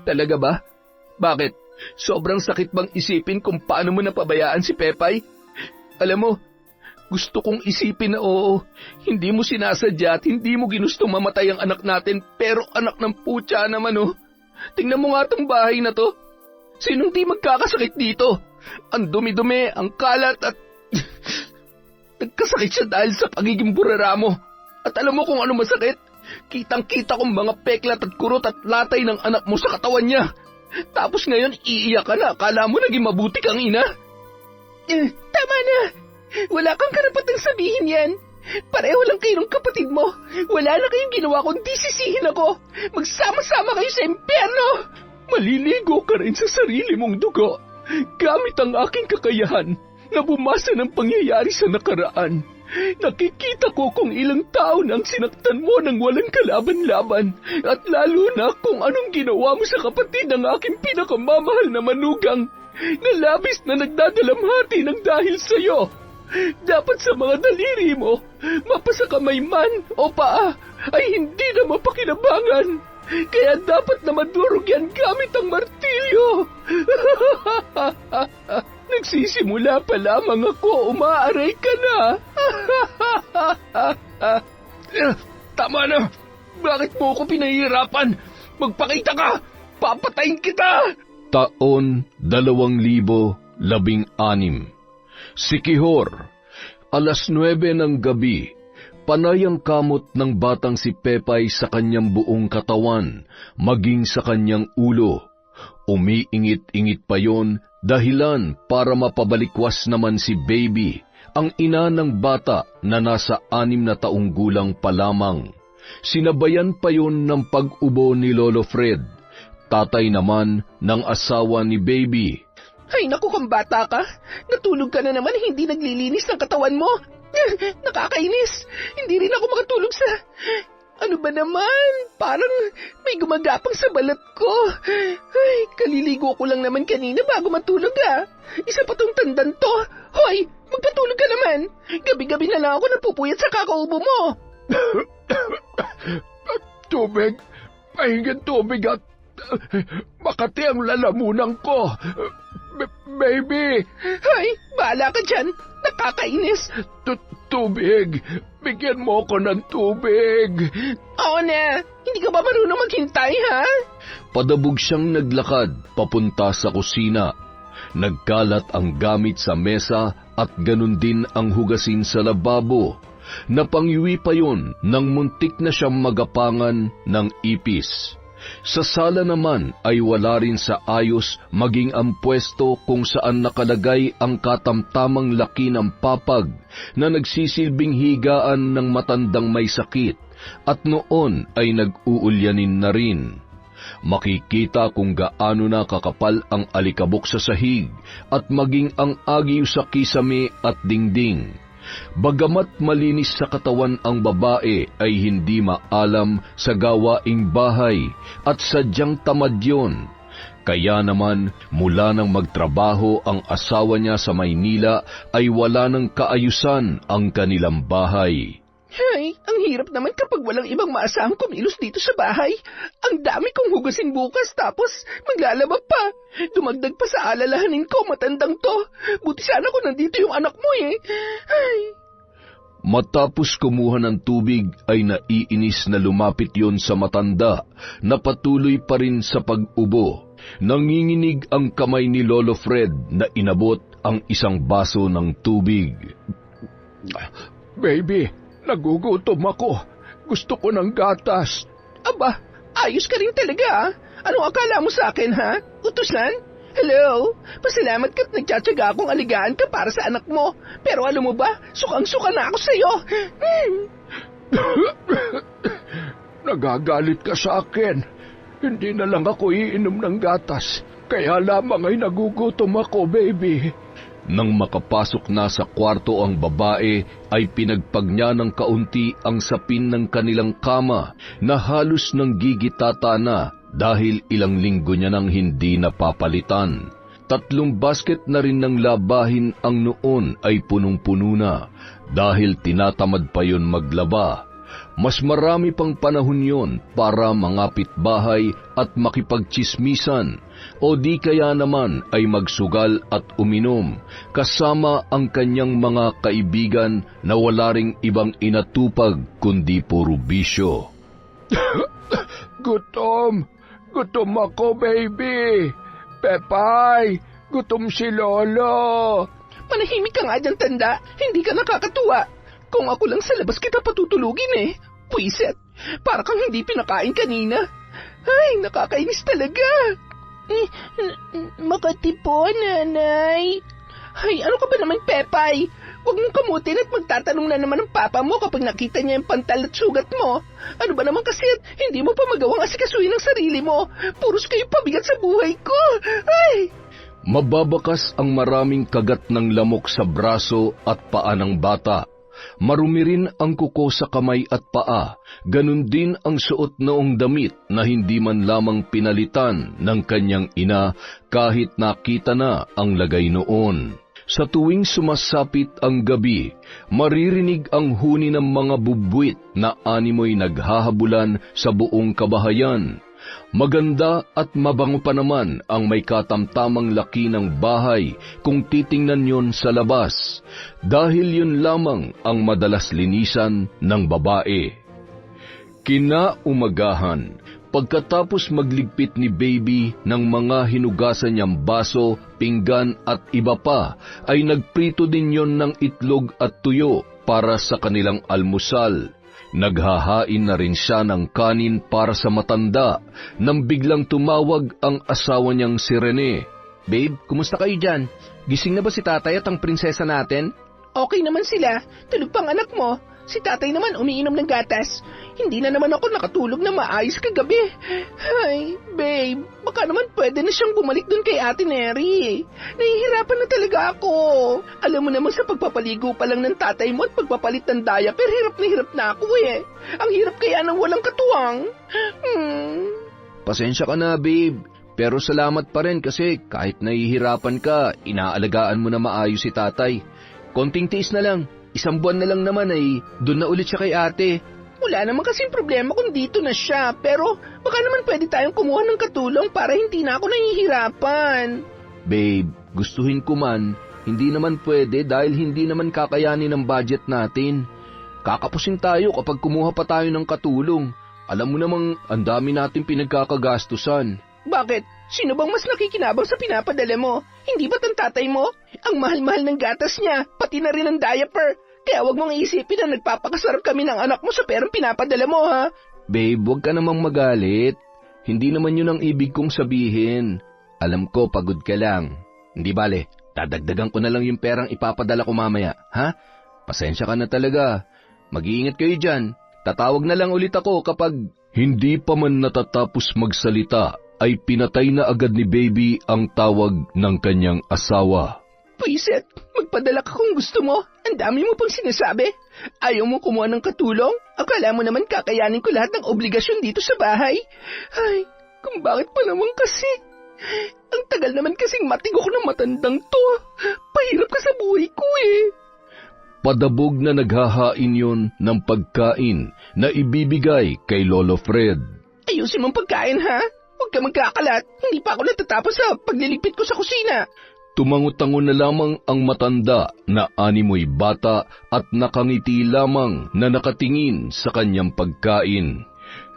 Talaga ba? Bakit? Sobrang sakit bang isipin kung paano mo napabayaan si Pepay? Alam mo, gusto kong isipin na oo, hindi mo sinasadya at hindi mo ginustong mamatay ang anak natin, pero anak ng putya naman oh. Tingnan mo nga tong bahay na to. Sinong di magkakasakit dito? Ang dumi-dumi, ang kalat at... Nagkasakit siya dahil sa pagiging burara mo. At alam mo kung ano masakit? Kitang-kita kong mga peklat at kurot at latay ng anak mo sa katawan niya. Tapos ngayon iiyak ka na, akala mo naging mabuti kang ina? Tama na. Wala kang karapatang sabihin yan. Pareho lang kayo ng kapatid mo. Wala na kayong ginawa kundi sisihin ako. Magsama-sama kayo sa impyerno. Maliligo ka rin sa sarili mong dugo gamit ang aking kakayahan na bumasa ng pangyayari sa nakaraan. Nakikita ko kung ilang taon ang sinaktan mo nang walang kalaban-laban at lalo na kung anong ginawa mo sa kapatid ng aking pinakamamahal na manugang na labis na nagdadalamhati ng dahil sa'yo. Dapat sa mga daliri mo, mapasakamay man o paa ay hindi na mapakinabangan. Kaya dapat na madurog yan gamit ang martilyo. Nagsisimula pa lamang ako, umaaray ka na. Tama na. Bakit mo ako pinahihirapan? Magpakita ka. Papatayin kita. Taon 2016. Si Quijor, 9:00 ng gabi, panay ang kamot ng batang si Pepay sa kanyang buong katawan, maging sa kanyang ulo. Umiingit-ingit pa yon, dahilan para mapabalikwas naman si Baby, ang ina ng bata na nasa 6 na taong gulang pa lamang. Sinabayan pa yon ng pag-ubo ni Lolo Fred, tatay naman ng asawa ni Baby. Ay naku, kung bata ka, natulog ka na naman, hindi naglilinis ng katawan mo. Nakakainis, hindi rin ako makatulog sa... Ano ba naman? Parang may gumagapang sa balat ko. Ay, kaliligo ko lang naman kanina bago matulog ah. Isa pa tong tandan to. Hoy, magpatulog ka naman. Gabi-gabi na lang ako napupuyat sa kakaubo mo. Tubig, pahingin tubig at makati ang lalamunan ko. Baby! Ay, bahala ka dyan. Nakakainis. Tubig! Bigyan mo ko ng tubig! Oo na. Hindi ka ba marunong maghintay, ha? Padabog siyang naglakad papunta sa kusina. Nagkalat ang gamit sa mesa at ganun din ang hugasin sa lababo. Napangyuwi pa yon nang muntik na siyang magapangan ng ipis. Sa sala naman ay wala rin sa ayos maging ang pwesto kung saan nakalagay ang katamtamang laki ng papag na nagsisilbing higaan ng matandang may sakit at noon ay nag-uulyanin na rin. Makikita kung gaano na kakapal ang alikabok sa sahig at maging ang agyo sa kisame at dingding. Bagamat malinis sa katawan ang babae ay hindi maalam sa gawaing bahay at sadyang tamad yun. Kaya naman mula nang magtrabaho ang asawa niya sa Maynila ay wala ng kaayusan ang kanilang bahay. Ay, ang hirap naman kapag walang ibang maasahang kumilos dito sa bahay. Ang dami kong hugasin bukas tapos maglalaba pa. Dumagdag pa sa alalahanin ko, matandang to. Buti sana kung nandito yung anak mo eh. Ay. Matapos kumuha ng tubig ay naiinis na lumapit yon sa matanda na patuloy pa rin sa pag-ubo. Nanginginig ang kamay ni Lolo Fred na inabot ang isang baso ng tubig. Baby, nagugutom ako. Gusto ko ng gatas. Aba, ayos ka rin talaga ah. Anong akala mo sa akin ha? Utusan? Hello? Pasalamat ka't nagtsatsaga akong aligaan ka para sa anak mo. Pero alam mo ba, sukang-suka na ako sa'yo. Nagagalit ka sa akin. Hindi na lang ako iinom ng gatas. Kaya lamang ay nagugutom ako, baby. Nang makapasok na sa kwarto ang babae, ay pinagpag niya ng kaunti ang sapin ng kanilang kama na halos nang gigitata na dahil ilang linggo niya nang hindi napapalitan. 3 basket na rin ng labahin ang noon ay punong-puno na dahil tinatamad pa yon maglaba. Mas marami pang panahon yon para mangapit bahay at makipagtsismisan o di kaya naman ay magsugal at uminom kasama ang kanyang mga kaibigan na wala ring ibang inatupag kundi puro bisyo. Gutom! Gutom ako, baby! Pepay! Gutom si Lolo! Manahimik ka nga dyan, tanda. Hindi ka nakakatuwa. Kung ako lang sa labas kita patutulugin eh. Puiset, para kang hindi pinakain kanina. Ay, nakakainis talaga. Makati po, nanay. Ay, ano ka ba naman, Pepay? Huwag mong kamutin at magtatanong na naman ng papa mo kapag nakita niya yung pantal at sugat mo. Ano ba naman kasi at hindi mo pa magawang asikasuhin ang sarili mo. Puros kayo pabigat sa buhay ko. Ay! Mababakas ang maraming kagat ng lamok sa braso at paa ng bata. Marumi rin ang kuko sa kamay at paa, ganun din ang suot noong damit na hindi man lamang pinalitan ng kanyang ina kahit nakita na ang lagay noon. Sa tuwing sumasapit ang gabi, maririnig ang huni ng mga bubwit na animoy naghahabulan sa buong kabahayan. Maganda at mabango pa naman ang may katamtamang laki ng bahay kung titingnan yon sa labas, dahil yun lamang ang madalas linisan ng babae. Kinaumagahan, pagkatapos magligpit ni Baby ng mga hinugasan niyang baso, pinggan at iba pa, ay nagprito din yon ng itlog at tuyo para sa kanilang almusal. Naghahain na rin siya ng kanin para sa matanda nang biglang tumawag ang asawa niyang si Rene. Babe, kumusta kayo dyan? Gising na ba si tatay at ang prinsesa natin? Okay naman sila. Tulog pang anak mo. Si tatay naman umiinom ng gatas. Hindi na naman ako nakatulog na maayos kagabi. Ay, babe, baka naman pwede na siyang bumalik dun kay Ate Neri. Nahihirapan na talaga ako. Alam mo naman sa pagpapaligo pa lang ng tatay mo at pagpapalit ng diaper, hirap na ako eh. Ang hirap kaya ng walang katuwang. Pasensya ka na, babe. Pero salamat pa rin kasi kahit nahihirapan ka, inaalagaan mo na maayos si tatay. Konting tiis na lang. 1 buwan na lang naman ay doon na ulit siya kay ate. Wala naman kasing problema kung dito na siya, pero baka naman pwede tayong kumuha ng katulong para hindi na ako nahihirapan. Babe, gustuhin ko man, hindi naman pwede dahil hindi naman kakayanin ng budget natin. Kakapusin tayo kapag kumuha pa tayo ng katulong. Alam mo namang ang dami natin pinagkakagastusan. Bakit? Sino bang mas nakikinabang sa pinapadala mo? Hindi ba't ang tatay mo? Ang mahal-mahal ng gatas niya, pati na rin ang diaper. Kaya wag mong isipin na nagpapakasarap kami ng anak mo sa perang pinapadala mo, ha? Babe, wag ka namang magalit. Hindi naman yun ang ibig kong sabihin. Alam ko, pagod ka lang. Hindi bale, dadagdagan ko na lang yung perang ipapadala ko mamaya, ha? Pasensya ka na talaga. Mag-iingat kayo dyan. Tatawag na lang ulit ako kapag... Hindi pa man natatapos magsalita, ay pinatay na agad ni Baby ang tawag ng kanyang asawa. Puiset, magpadala ka kung gusto mo. Ang dami mo pang sinasabi. Ayaw mo kumuha ng katulong? Akala mo naman kakayanin ko lahat ng obligasyon dito sa bahay? Ay, kung bakit pa naman kasi? Ang tagal naman kasing matigok ng matandang to. Pahirap ka sa buhay ko eh. Padabog na naghahain yon ng pagkain na ibibigay kay Lolo Fred. Ayusin mong pagkain, ha? Huwag ka magkakalat. Hindi pa ako natatapos sa pagliligpit ko sa kusina. Tumango-tango na lamang ang matanda na animoy bata at nakangiti lamang na nakatingin sa kanyang pagkain.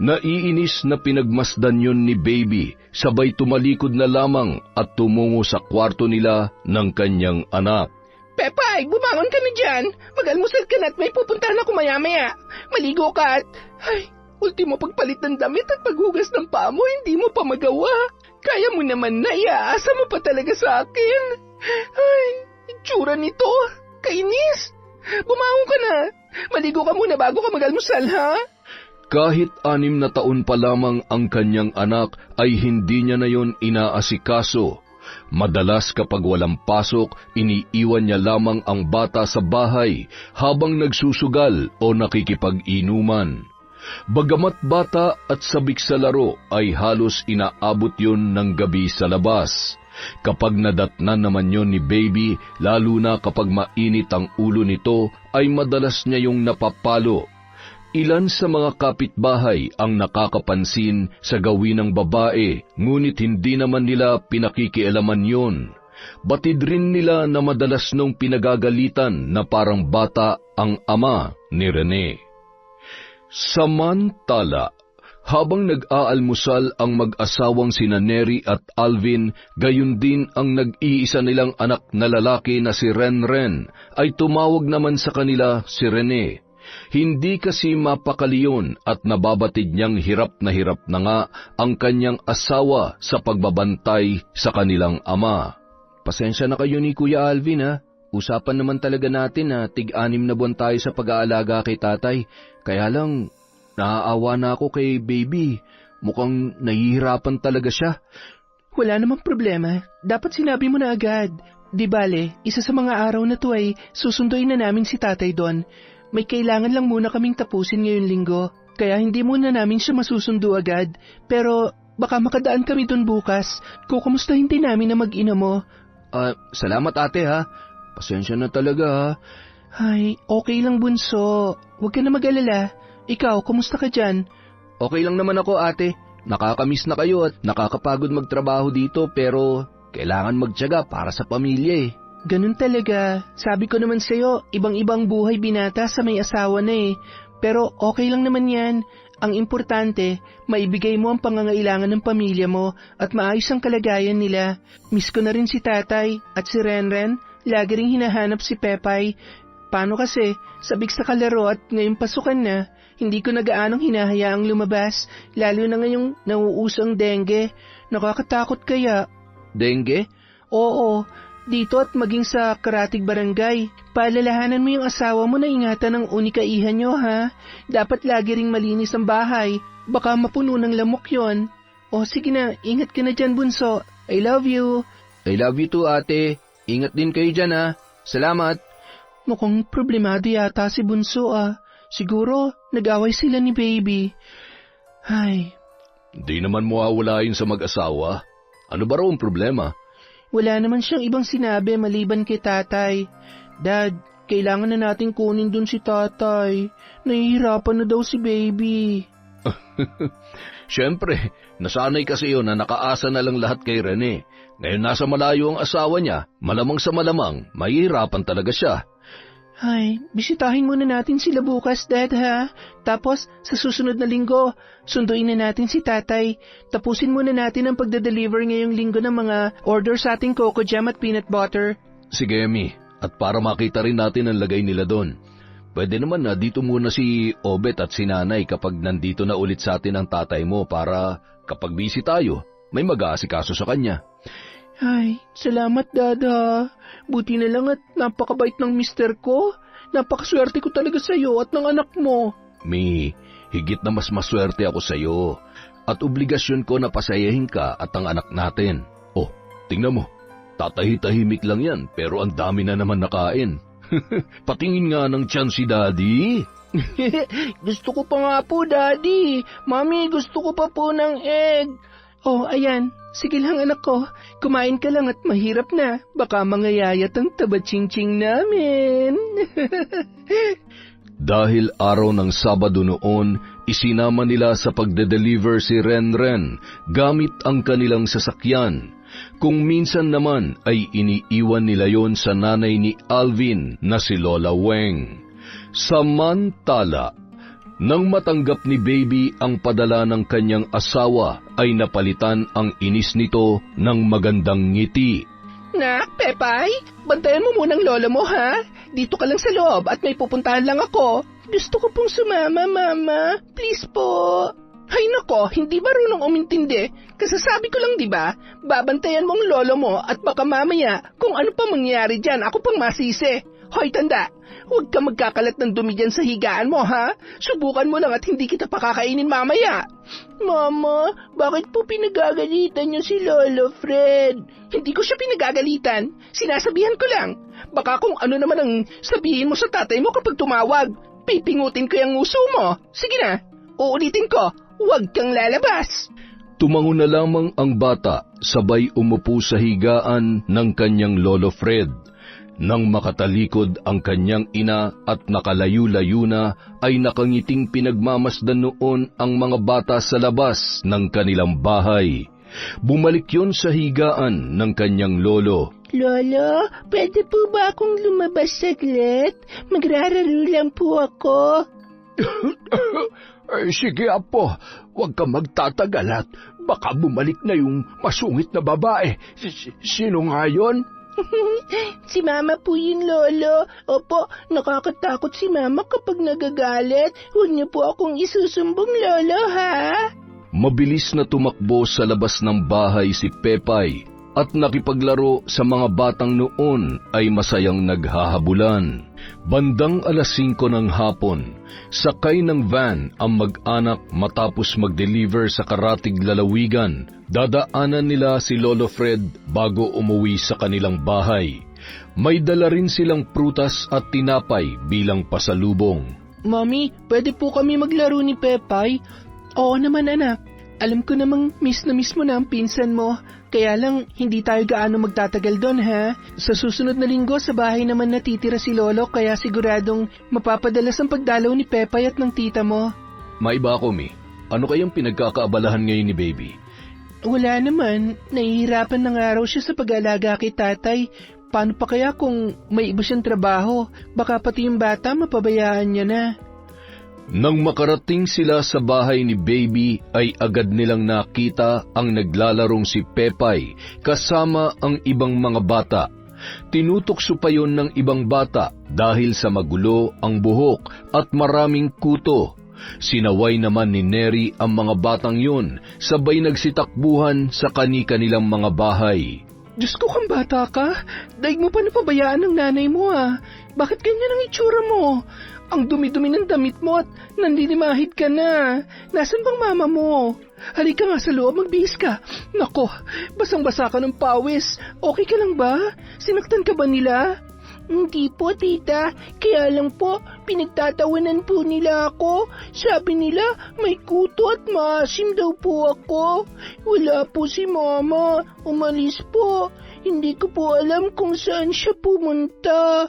Naiinis na pinagmasdan yon ni Baby, sabay tumalikod na lamang at tumungo sa kwarto nila ng kanyang anak. Pepay, bumangon ka na dyan. Mag-almusal ka na at may pupuntahan ako maya-maya. Maligo ka at... Ay, ultimo pagpalit ng damit at paghugas ng paa mo, hindi mo pa magawa. Kaya mo naman na, iaasa mo pa talaga sa akin. Ay, itsura nito. Kainis. Bumangon ka na. Maligo ka muna bago ka mag-almusal, ha? Kahit 6 na taon pa lamang ang kanyang anak, ay hindi niya na yon inaasikaso. Madalas kapag walang pasok, iniiwan niya lamang ang bata sa bahay habang nagsusugal o nakikipag-inuman. Bagamat bata at sabik sa laro ay halos inaabot yon ng gabi sa labas. Kapag nadatnan naman yon ni Baby, lalo na kapag mainit ang ulo nito, ay madalas niya yung napapalo. Ilan sa mga kapitbahay ang nakakapansin sa gawin ng babae, ngunit hindi naman nila pinakikialaman yun. Batid rin nila na madalas nung pinagagalitan na parang bata ang ama ni Rene. Samantala, habang nag-aalmusal ang mag-asawang sina Neri at Alvin, gayon din ang nag-iisa nilang anak na lalaki na si Renren, ay tumawag naman sa kanila si Rene. Hindi kasi mapakaliyon at nababatid niyang hirap na nga ang kanyang asawa sa pagbabantay sa kanilang ama. Pasensya na kayo ni Kuya Alvin ha. Usapan naman talaga natin na tig-anim na buwan tayo sa pag-aalaga kay tatay. Kaya lang, naaawa na ako kay baby. Mukhang nahihirapan talaga siya. Wala namang problema. Dapat sinabi mo na agad. Di bale, isa sa mga araw na to ay susunduin na namin si tatay doon. May kailangan lang muna kaming tapusin ngayong linggo. Kaya hindi muna namin siya masusundo agad. Pero baka makadaan kami doon bukas. Kukumustahin din namin na mag-ina mo. Salamat ate ha. Pasensya na talaga ha. Ay, okay lang bunso. Huwag ka na mag-alala. Ikaw, kumusta ka dyan? Okay lang naman ako ate. Nakakamiss na kayo at nakakapagod magtrabaho dito pero kailangan magtiyaga para sa pamilya eh. Ganun talaga. Sabi ko naman sa'yo, ibang-ibang buhay binata sa may asawa na eh. Pero okay lang naman yan. Ang importante, maibigay mo ang pangangailangan ng pamilya mo at maayos ang kalagayan nila. Miss ko na rin si tatay at si Renren. Lagi ring hinahanap si Pepay. Paano kasi, sabik sa kalaro at ngayong pasukan na, hindi ko na gaanong hinahayaang lumabas, lalo na ngayong nauusang dengue. Nakakatakot kaya. Dengue? Oo, dito at maging sa Karatig Barangay. Paalalahanan mo yung asawa mo na ingatan ang unikaihan nyo ha. Dapat lagi ring malinis ang bahay. Baka mapuno ng lamok yon. O sige na, ingat ka na dyan bunso. I love you. I love you too ate. Ingat din kayo dyan ha. Salamat. Mukhang problemado yata si bunso ah. Siguro nag-away sila ni baby. Ay. Di naman mawawala yun sa mag-asawa. Ano ba raw ang problema? Wala naman siyang ibang sinabi maliban kay tatay. Dad, kailangan na natin kunin dun si tatay. Nahihirapan na daw si baby. Siyempre, nasanay kasi yun na nakaasa na lang lahat kay Rene. Ngayon nasa malayo ang asawa niya, malamang sa malamang, mahihirapan talaga siya. Ay, bisitahin muna natin sila bukas, Dad, ha? Tapos, sa susunod na linggo, sunduin na natin si tatay. Tapusin muna natin ang pagde-deliver ngayong linggo ng mga order sa ating coco jam at peanut butter. Sige, Emi. At para makita rin natin ang lagay nila doon. Pwede naman na dito muna si Obet at si Nanay kapag nandito na ulit sa atin ang tatay mo para kapag busy tayo, may mag-aasikaso sa kanya. Ay, salamat, Dada. Buti na lang at napakabait ng mister ko. Napakaswerte ko talaga sa'yo at ng anak mo. Mi, higit na mas maswerte ako sa'yo. At obligasyon ko na pasayahin ka at ang anak natin. Oh, tingnan mo. Tatahi-tahimik lang yan pero ang dami na naman nakain. Patingin nga ng tiyan si Daddy. Gusto ko pa nga po, Daddy. Mami, gusto ko pa po ng egg. Oh, ayan. Sige lang anak ko, kumain ka lang at mahirap na. Baka mangayayat ang taba-ching-ching namin. Dahil araw ng Sabado noon, isinama nila sa pagde-deliver si Renren gamit ang kanilang sasakyan. Kung minsan naman ay iniiwan nila yon sa nanay ni Alvin na si Lola Weng. Samantala, nang matanggap ni Baby ang padala ng kanyang asawa, ay napalitan ang inis nito ng magandang ngiti. Nak, Pepay, bantayan mo munang lolo mo ha. Dito ka lang sa loob at may pupuntahan lang ako. Gusto ko pong sumama, Mama. Please po. Hay nako, hindi marunong umintindi. Kasasabi ko lang diba, babantayan mong lolo mo at baka mamaya kung ano pa mangyari dyan, ako pang masisi. Hoy tanda, huwag ka magkakalat ng dumi dyan sa higaan mo ha. Subukan mo lang at hindi kita pakakainin mamaya. Mama, bakit po pinagagalitan niyo si Lolo Fred? Hindi ko siya pinagagalitan, sinasabihan ko lang. Baka kung ano naman ang sabihin mo sa tatay mo kapag tumawag, pipingutin ko yung nguso mo. Sige na, uulitin ko. Huwag kang lalabas. Tumango na lamang ang bata, sabay umupo sa higaan ng kanyang Lolo Fred. Nang makatalikod ang kanyang ina at nakalayo-layo na, ay nakangiting pinagmamasdan noon ang mga bata sa labas ng kanilang bahay. Bumalik yon sa higaan ng kanyang lolo. Lolo, pwede po ba akong lumabas saglit? Magrararo lang po ako. Sige apo, huwag ka magtatagal at baka bumalik na yung masungit na babae. Sino nga yun? Si Mama po yun, Lolo. Opo, nakakatakot si Mama kapag nagagalit. Huwag niyo po akong isusumbong, Lolo, ha? Mabilis na tumakbo sa labas ng bahay si Pepay at nakipaglaro sa mga batang noon ay masayang naghahabulan. Bandang 5:00 ng hapon, sakay ng van ang mag-anak matapos mag-deliver sa Karatig lalawigan. Dadaanan nila si Lolo Fred bago umuwi sa kanilang bahay. May dala rin silang prutas at tinapay bilang pasalubong. Mami, pwede po kami maglaro ni Pepay? Oo naman, anak. Alam ko namang miss mo na ang pinsan mo. Kaya lang, hindi tayo gaano magtatagal doon, ha? Sa susunod na linggo, sa bahay naman natitira si Lolo, kaya siguradong mapapadalas ang pagdalaw ni Pepay at ng tita mo. Maiba ako, Mi. Ano kayang pinagkakaabalahan ngayon ni Baby? Wala naman. Nahihirapan na nga raw siya sa pag-alaga kay tatay. Paano pa kaya kung may iba siyang trabaho? Baka pati yung bata mapabayaan niya na. Nang makarating sila sa bahay ni Baby ay agad nilang nakita ang naglalarong si Pepay kasama ang ibang mga bata. Tinutokso pa yon ng ibang bata dahil sa magulo ang buhok at maraming kuto. Sinaway naman ni Neri ang mga batang yon, sabay nagsitakbuhan sa kani-kanilang mga bahay. Diyos ko, kang bata ka. Daig mo pa napabayaan ng nanay mo, ah. Bakit ganyan ang itsura mo? Ang dumi-dumi ng damit mo at nandinimahid ka na. Nasaan bang mama mo? Halika nga sa loob, magbihis ka. Nako, basang-basa ka ng pawis. Okay ka lang ba? Sinaktan ka ba nila? Hindi po, tita. Kaya lang po, pinagtatawanan po nila ako. Sabi nila, may kuto at maasim daw po ako. Wala po si mama. Umalis po. Hindi ko po alam kung saan siya pumunta.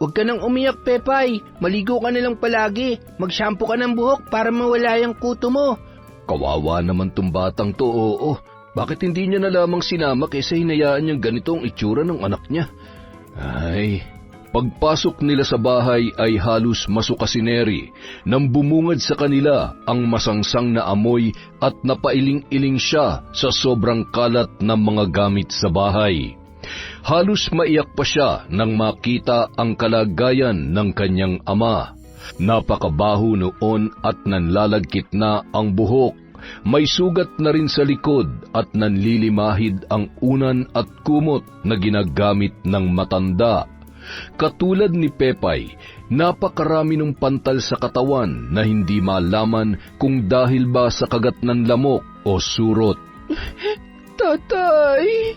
Huwag ka nang umiyak, Pepay. Maligo ka na lang palagi. Mag-shampoo ka ng buhok para mawala yung kuto mo. Kawawa naman tong batang to, oo. Bakit hindi niya na lamang sinama kaysa hinayaan niyang ganito ang itsura ng anak niya? Ay, pagpasok nila sa bahay ay halos masuka si Neri nang bumungad sa kanila ang masangsang na amoy at napailing-iling siya sa sobrang kalat ng mga gamit sa bahay. Halos maiyak pa siya nang makita ang kalagayan ng kanyang ama. Napakabaho noon at nanlalagkit na ang buhok. May sugat na rin sa likod at nanlilimahid ang unan at kumot na ginagamit ng matanda. Katulad ni Pepay, napakarami ng pantal sa katawan na hindi malaman kung dahil ba sa kagat ng lamok o surot. Tatay!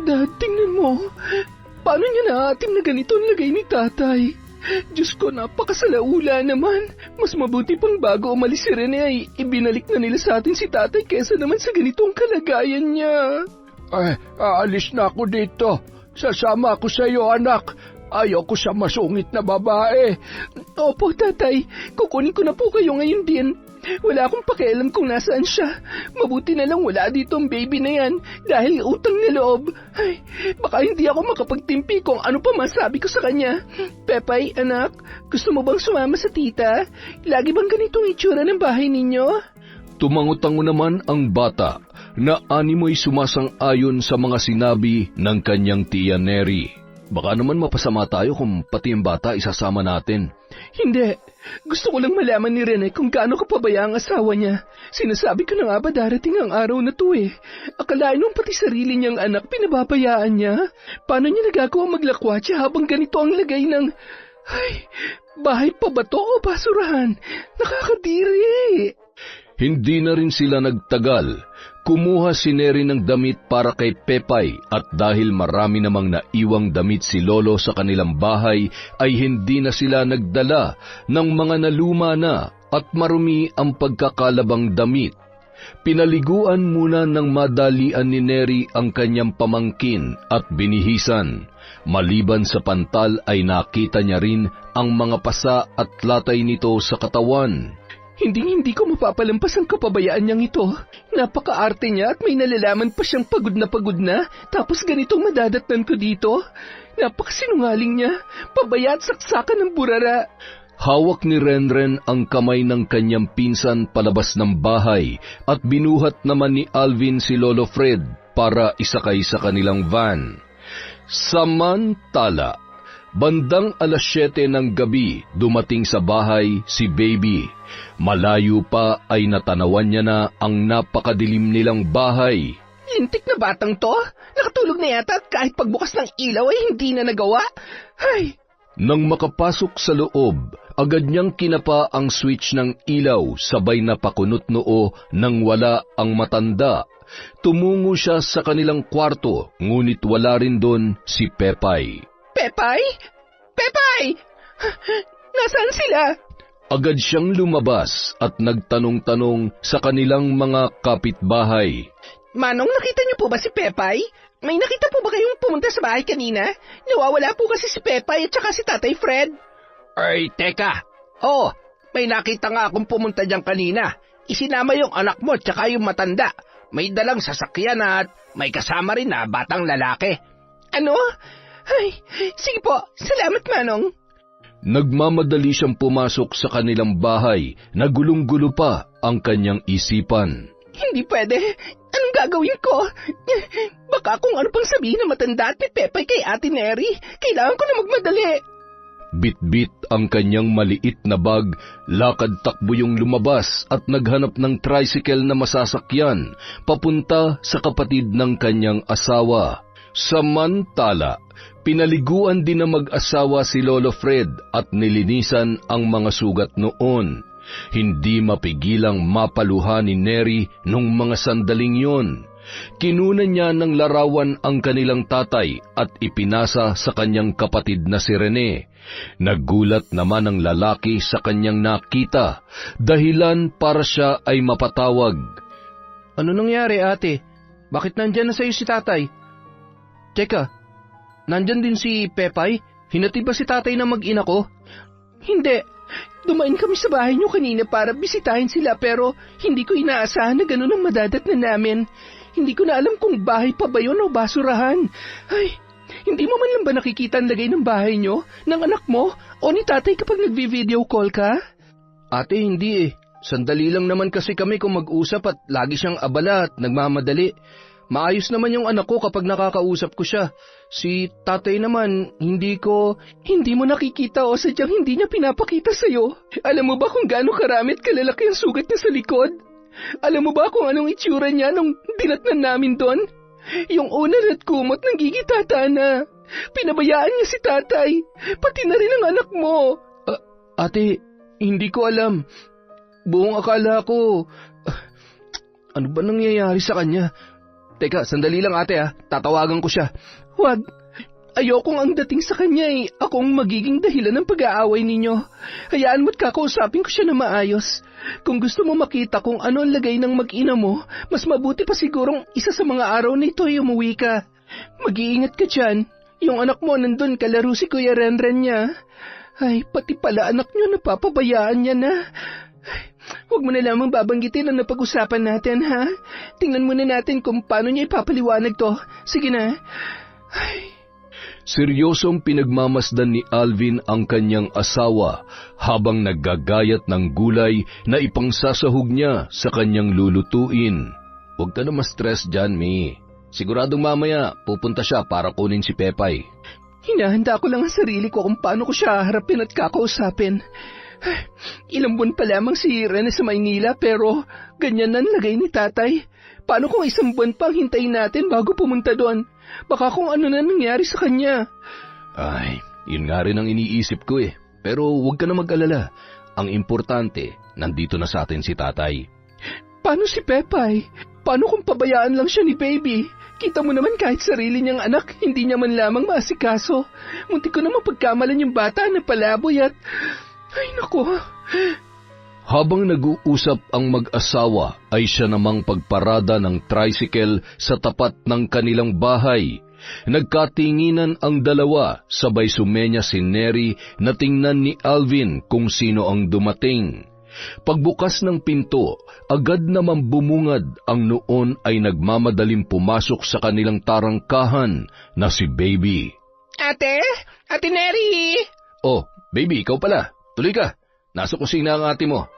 Dad, tingnan mo. Paano niya naatim na ganito ang lagay ni tatay? Diyos ko, napakasalaula naman. Mas mabuti pang bago umalis si Rene ay ibinalik na nila sa atin si tatay kesa naman sa ganitong kalagayan niya. Aalis na ako dito. Sasama ako sa iyo, anak. Ayoko sa masungit na babae. Opo, tatay. Kukunin ko na po kayo ngayon din. Wala akong pakialam kung nasaan siya. Mabuti na lang wala dito ang baby na yan dahil utang na loob. Ay, baka hindi ako makapagtimpi kung ano pa masabi ko sa kanya. Pepay, anak, gusto mo bang sumama sa tita? Lagi bang ganitong itsura ng bahay ninyo? Tumangutango naman ang bata na animoy sumasang-ayon sa mga sinabi ng kanyang tiya Neri. Baka naman mapasama tayo kung pati ang bata isasama natin. Hindi. Gusto ko lang malaman ni Rene kung gaano kapabaya ang asawa niya. Sinasabi ko na nga ba darating ang araw na to eh. Akalain nung pati sarili niyang anak pinababayaan niya. Paano niya nagagawa maglakwatsa habang ganito ang lagay ng... Ay, bahay pa ba to o basurahan? Nakakadiri. Hindi na rin sila nagtagal. Kumuha si Neri ng damit para kay Pepay at dahil marami namang naiwang damit si Lolo sa kanilang bahay ay hindi na sila nagdala ng mga naluma na at marumi ang pagkakalabang damit. Pinaliguan muna ng madalian ni Neri ang kanyang pamangkin at binihisan. Maliban sa pantal ay nakita niya rin ang mga pasa at latay nito sa katawan. Hindi ko mapapalampas ang kapabayaan niyang ito. Napaka-arte niya at may nalalaman pa siyang pagod na, tapos ganitong madadatnan ko dito. Napakasinungaling niya, pabaya at saksakan ng burara. Hawak ni Renren ang kamay ng kanyang pinsan palabas ng bahay at binuhat naman ni Alvin si Lolo Fred para isakay sa kanilang van. Samantala, bandang 7:00 ng gabi dumating sa bahay si Baby. Malayo pa ay natanawan niya na ang napakadilim nilang bahay. Lintik na batang to, nakatulog na yata at kahit pagbukas ng ilaw ay hindi na nagawa. Ay! Nang makapasok sa loob, agad niyang kinapa ang switch ng ilaw sabay na pakunot noo nang wala ang matanda. Tumungo siya sa kanilang kwarto, ngunit wala rin doon si Pepay. Pepay? Pepay! Nasaan sila? Agad siyang lumabas at nagtanong-tanong sa kanilang mga kapitbahay. Manong, nakita niyo po ba si Pepay? May nakita po ba kayong pumunta sa bahay kanina? Nawawala po kasi si Pepay at saka si Tatay Fred. Ay, teka. Oh, may nakita nga akong pumunta dyan kanina. Isinama yung anak mo at saka yung matanda. May dalang sasakyan at may kasama rin na batang lalaki. Ano? Ay, sige po. Salamat, Manong. Nagmamadali siyang pumasok sa kanilang bahay na gulong-gulo pa ang kanyang isipan. Hindi pwede. Anong gagawin ko? Baka kung ano pang sabihin ng matanda at ni Pepay kay Ate Neri. Kailangan ko na magmadali. Bit-bit ang kanyang maliit na bag, lakad-takbo yung lumabas at naghanap ng tricycle na masasakyan papunta sa kapatid ng kanyang asawa. Samantala, pinaliguan din na mag-asawa si Lolo Fred at nilinisan ang mga sugat noon. Hindi mapigilang mapaluha ni Neri nung mga sandaling yon. Kinunan niya ng larawan ang kanilang tatay at ipinasa sa kanyang kapatid na si Rene. Nagulat naman ang lalaki sa kanyang nakita, dahilan para siya ay mapatawag. Ano nangyari, ate? Bakit nandyan na sa'yo si tatay? Teka, nandyan din si Pepay? Hinatid ba si tatay na mag-ina ko? Hindi. Dumain kami sa bahay niyo kanina para bisitahin sila pero hindi ko inaasahan na ganun ang madadatnan namin. Hindi ko na alam kung bahay pa ba yun o basurahan. Ay, hindi mo man lang ba nakikita ang lagay ng bahay niyo, ng anak mo, o ni tatay kapag nagvi-video call ka? Ate, hindi eh. Sandali lang naman kasi kami kung mag-usap at lagi siyang abala at nagmamadali. Maayos naman yung anak ko kapag nakakausap ko siya. Si tatay naman, hindi mo nakikita o sadyang hindi niya pinapakita sa'yo. Alam mo ba kung gaano karami at kalalaki ang sugat niya sa likod? Alam mo ba kung anong itsura niya nung dinatnan namin doon? Yung unan at kumot ng gigitata na. Pinabayaan niya si tatay, pati na rin ang anak mo. Ate, hindi ko alam. Buong akala ko, ano ba nangyayari sa kanya? Teka, sandali lang ate tatawagan ko siya. Huwag, ayokong ang dating sa kanya akong magiging dahilan ng pag-aaway ninyo. Hayaan mo't kakausapin ko siya na maayos. Kung gusto mo makita kung ano ang lagay ng mag-ina mo, mas mabuti pa sigurong isa sa mga araw na ito ay umuwi ka. Mag-iingat ka dyan. Yung anak mo nandun kalaro si Kuya Renren niya. Ay, pati pala anak niyo napapabayaan niya na. Huwag mo na lamang babanggitin ang napag-usapan natin, ha? Tingnan muna natin kung paano niya ipapaliwanag to. Sige na. Ay. Seryosong pinagmamasdan ni Alvin ang kanyang asawa habang naggagayat ng gulay na ipangsasahog niya sa kanyang lulutuin. Huwag ka na ma-stress dyan, Mi. Siguradong mamaya pupunta siya para kunin si Pepay. Hinahanda ko lang ang sarili ko kung paano ko siya harapin at kakausapin. Ilang buwan pa lamang si Rene sa Maynila pero ganyan na lagay ni tatay. Paano kung isang buwan pang hintayin natin bago pumunta doon? Baka kung ano na nangyari sa kanya. Ay, yun nga rin ang iniisip ko eh. Pero huwag ka na mag-alala. Ang importante, nandito na sa atin si tatay. Paano si Pepay? Paano kung pabayaan lang siya ni Baby? Kita mo naman kahit sarili niyang anak, hindi niya man lamang maasikaso. Muntik ko na mapagkamalan yung bata na palaboy at... Ay, naku. Habang nag-uusap ang mag-asawa ay siya namang pagparada ng tricycle sa tapat ng kanilang bahay. Nagkatinginan ang dalawa, sabay sumenya si Neri na tingnan ni Alvin kung sino ang dumating. Pagbukas ng pinto, agad naman bumungad ang noon ay nagmamadaling pumasok sa kanilang tarangkahan na si Baby. Ate? Ate Neri! Oh, Baby, ikaw pala. Tuloy ka. Nasa kusina ang ate mo.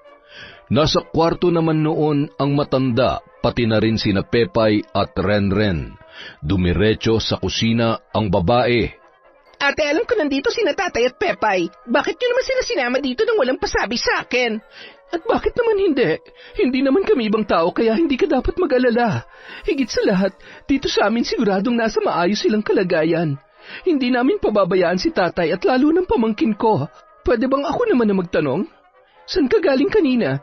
Nasa kwarto naman noon ang matanda, pati na rin sina Pepay at Renren. Dumiretso sa kusina ang babae. Ate, alam ko nandito sina Tatay at Pepay. Bakit nyo naman sila sinama dito nang walang pasabi sa akin? At bakit naman hindi? Hindi naman kami ibang tao kaya hindi ka dapat mag-alala. Higit sa lahat, dito sa amin siguradong nasa maayos silang kalagayan. Hindi namin pababayaan si Tatay at lalo ng pamangkin ko. Pwede bang ako naman na magtanong? Saan ka galing kanina?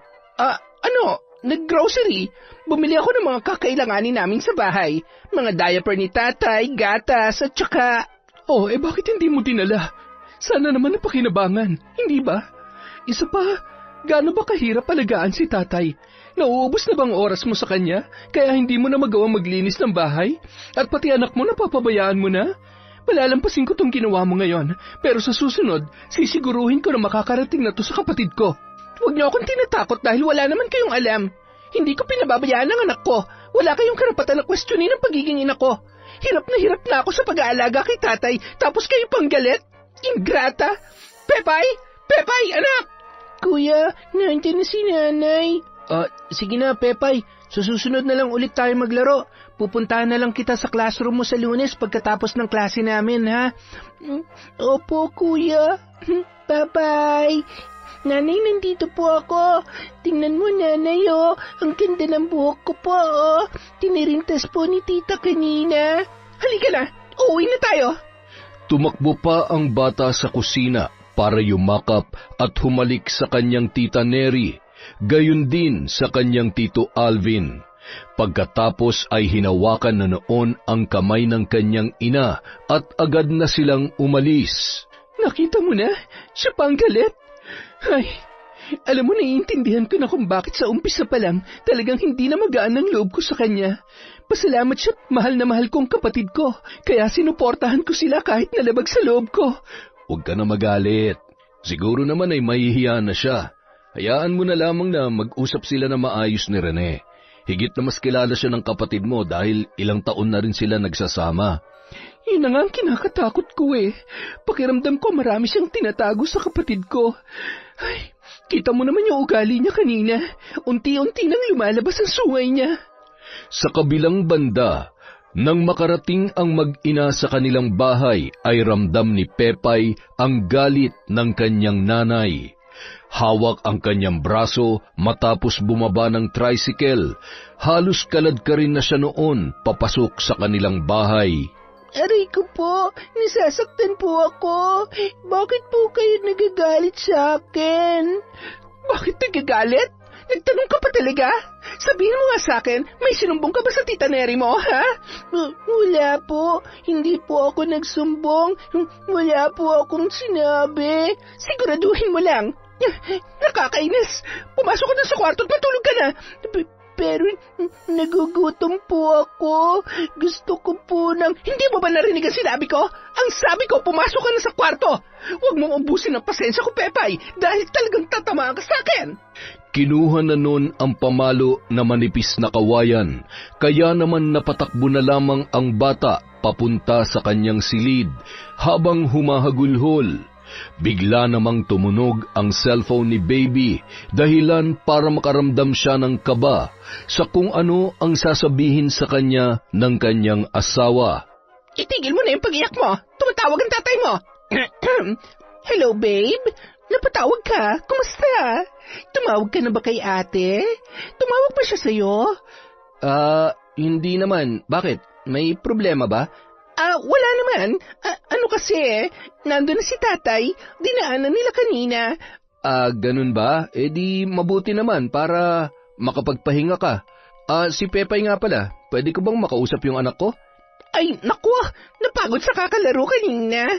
Nag-grocery. Bumili ako ng mga kakailanganin namin sa bahay. Mga diaper ni Tatay, gatas, at saka... Oh, bakit hindi mo dinala? Sana naman napakinabangan, hindi ba? Isa pa, gaano ba kahirap alagaan si Tatay? Nauubos na bang oras mo sa kanya, kaya hindi mo na magawang maglinis ng bahay? At pati anak mo napapabayaan mo na? Palalampasin ko tong ginawa mo ngayon, pero sa susunod, sisiguruhin ko na makakarating na to sa kapatid ko. Huwag niyo akong tinatakot dahil wala naman kayong alam. Hindi ko pinababayaan ang anak ko. Wala kayong karapatan na questionin ang pagiging ina ko. Hirap na ako sa pag-aalaga kay Tatay, tapos kayo pang galit? Ingrata! Pepay! Pepay, anak! Kuya, nandiyan na si Nanay. Sige na, Pepay. Sa susunod na lang ulit tayo maglaro. Pupuntahan na lang kita sa classroom mo sa Lunes pagkatapos ng klase namin, ha? Opo, Kuya. Bye-bye. Nanay, nandito po ako. Tingnan mo, Nanay, oh. Ang ganda ng buhok ko po, oh. Tinirintas po ni Tita kanina. Halika na, uuwi na tayo. Tumakbo pa ang bata sa kusina para yumakap at humalik sa kanyang tita Neri, gayon din sa kanyang tito Alvin. Pagkatapos ay hinawakan na noon ang kamay ng kanyang ina at agad na silang umalis. Nakita mo na? Siya pa ang galit? Ay, alam mo, naiintindihan ko na kung bakit sa umpisa pa lang talagang hindi na magaan ang loob ko sa kanya. Pasalamat siya, mahal na mahal kong kapatid ko, kaya sinuportahan ko sila kahit nalabag sa loob ko. Huwag ka na magalit. Siguro naman ay mahihiya na siya. Hayaan mo na lamang na mag-usap sila na maayos ni Rene. Higit na mas kilala siya ng kapatid mo dahil ilang taon na rin sila nagsasama. Yun na nga ang kinakatakot ko eh. Pakiramdam ko marami siyang tinatago sa kapatid ko. Ay, kita mo naman yung ugali niya kanina. Unti-unti nang lumalabas ang sungay niya. Sa kabilang banda, nang makarating ang mag-ina sa kanilang bahay, ay ramdam ni Pepay ang galit ng kanyang nanay. Hawak ang kanyang braso matapos bumaba ng tricycle. Halos kalad ka rin na siya noon papasok sa kanilang bahay. Aray ko po, nasasaktan po ako. Bakit po kayo nagagalit sa akin? Bakit nagagalit? Nagtanong ka pa talaga? Sabihin mo nga sa akin, may sinumbong ka ba sa tita Neri mo, ha? Wala po. Hindi po ako nagsumbong. Wala po akong sinabi. Siguraduhin mo lang. Nakakainis. Pumasok ka na sa kwarto at matulog ka na. Pero nagugutom po ako. Gusto ko po ng... Hindi mo ba narinig ang sinabi ko? Ang sabi ko, pumasok ka na sa kwarto. Huwag mong umbusin ang pasensya ko, Pepay, dahil talagang tatamaan ka sa akin. Kinuha na nun ang pamalo na manipis na kawayan, kaya naman napatakbo na lamang ang bata papunta sa kanyang silid habang humahagulhol. Bigla namang tumunog ang cellphone ni Baby, dahilan para makaramdam siya ng kaba sa kung ano ang sasabihin sa kanya ng kanyang asawa. Itigil mo na yung pag-iyak mo. Tumatawag ang tatay mo. Hello, babe? Napatawag ka? Kumusta? Tumawag ka na ba kay ate? Tumawag ba siya sa'yo? Hindi naman. Bakit? May problema ba? Wala naman. Ano kasi, nandun na si tatay. Dinaanan nila kanina. Ganun ba? Di mabuti naman para makapagpahinga ka. Si Pepay nga pala. Pwede ko bang makausap yung anak ko? Ay, naku, napagod sa kakalaro kanina.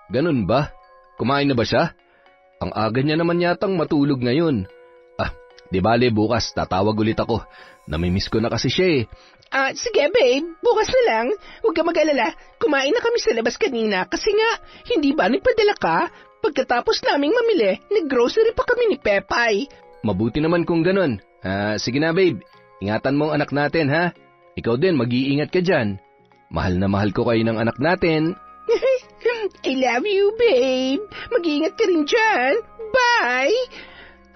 Ganun ba? Kumain na ba siya? Ang aga niya naman yatang matulog ngayon. Di bale bukas tatawag ulit ako. Namimiss ko na kasi siya eh. Sige babe, bukas na lang. Huwag ka mag-alala, kumain na kami sa labas kanina kasi nga, hindi ba nagpadala ka? Pagkatapos naming mamili, nag-grocery pa kami ni Pepay. Mabuti naman kung ganun. Sige na babe, ingatan mo ang anak natin ha. Ikaw din, mag-iingat ka dyan. Mahal na mahal ko kayo ng anak natin. I love you babe. Mag-iingat ka rin dyan. Bye!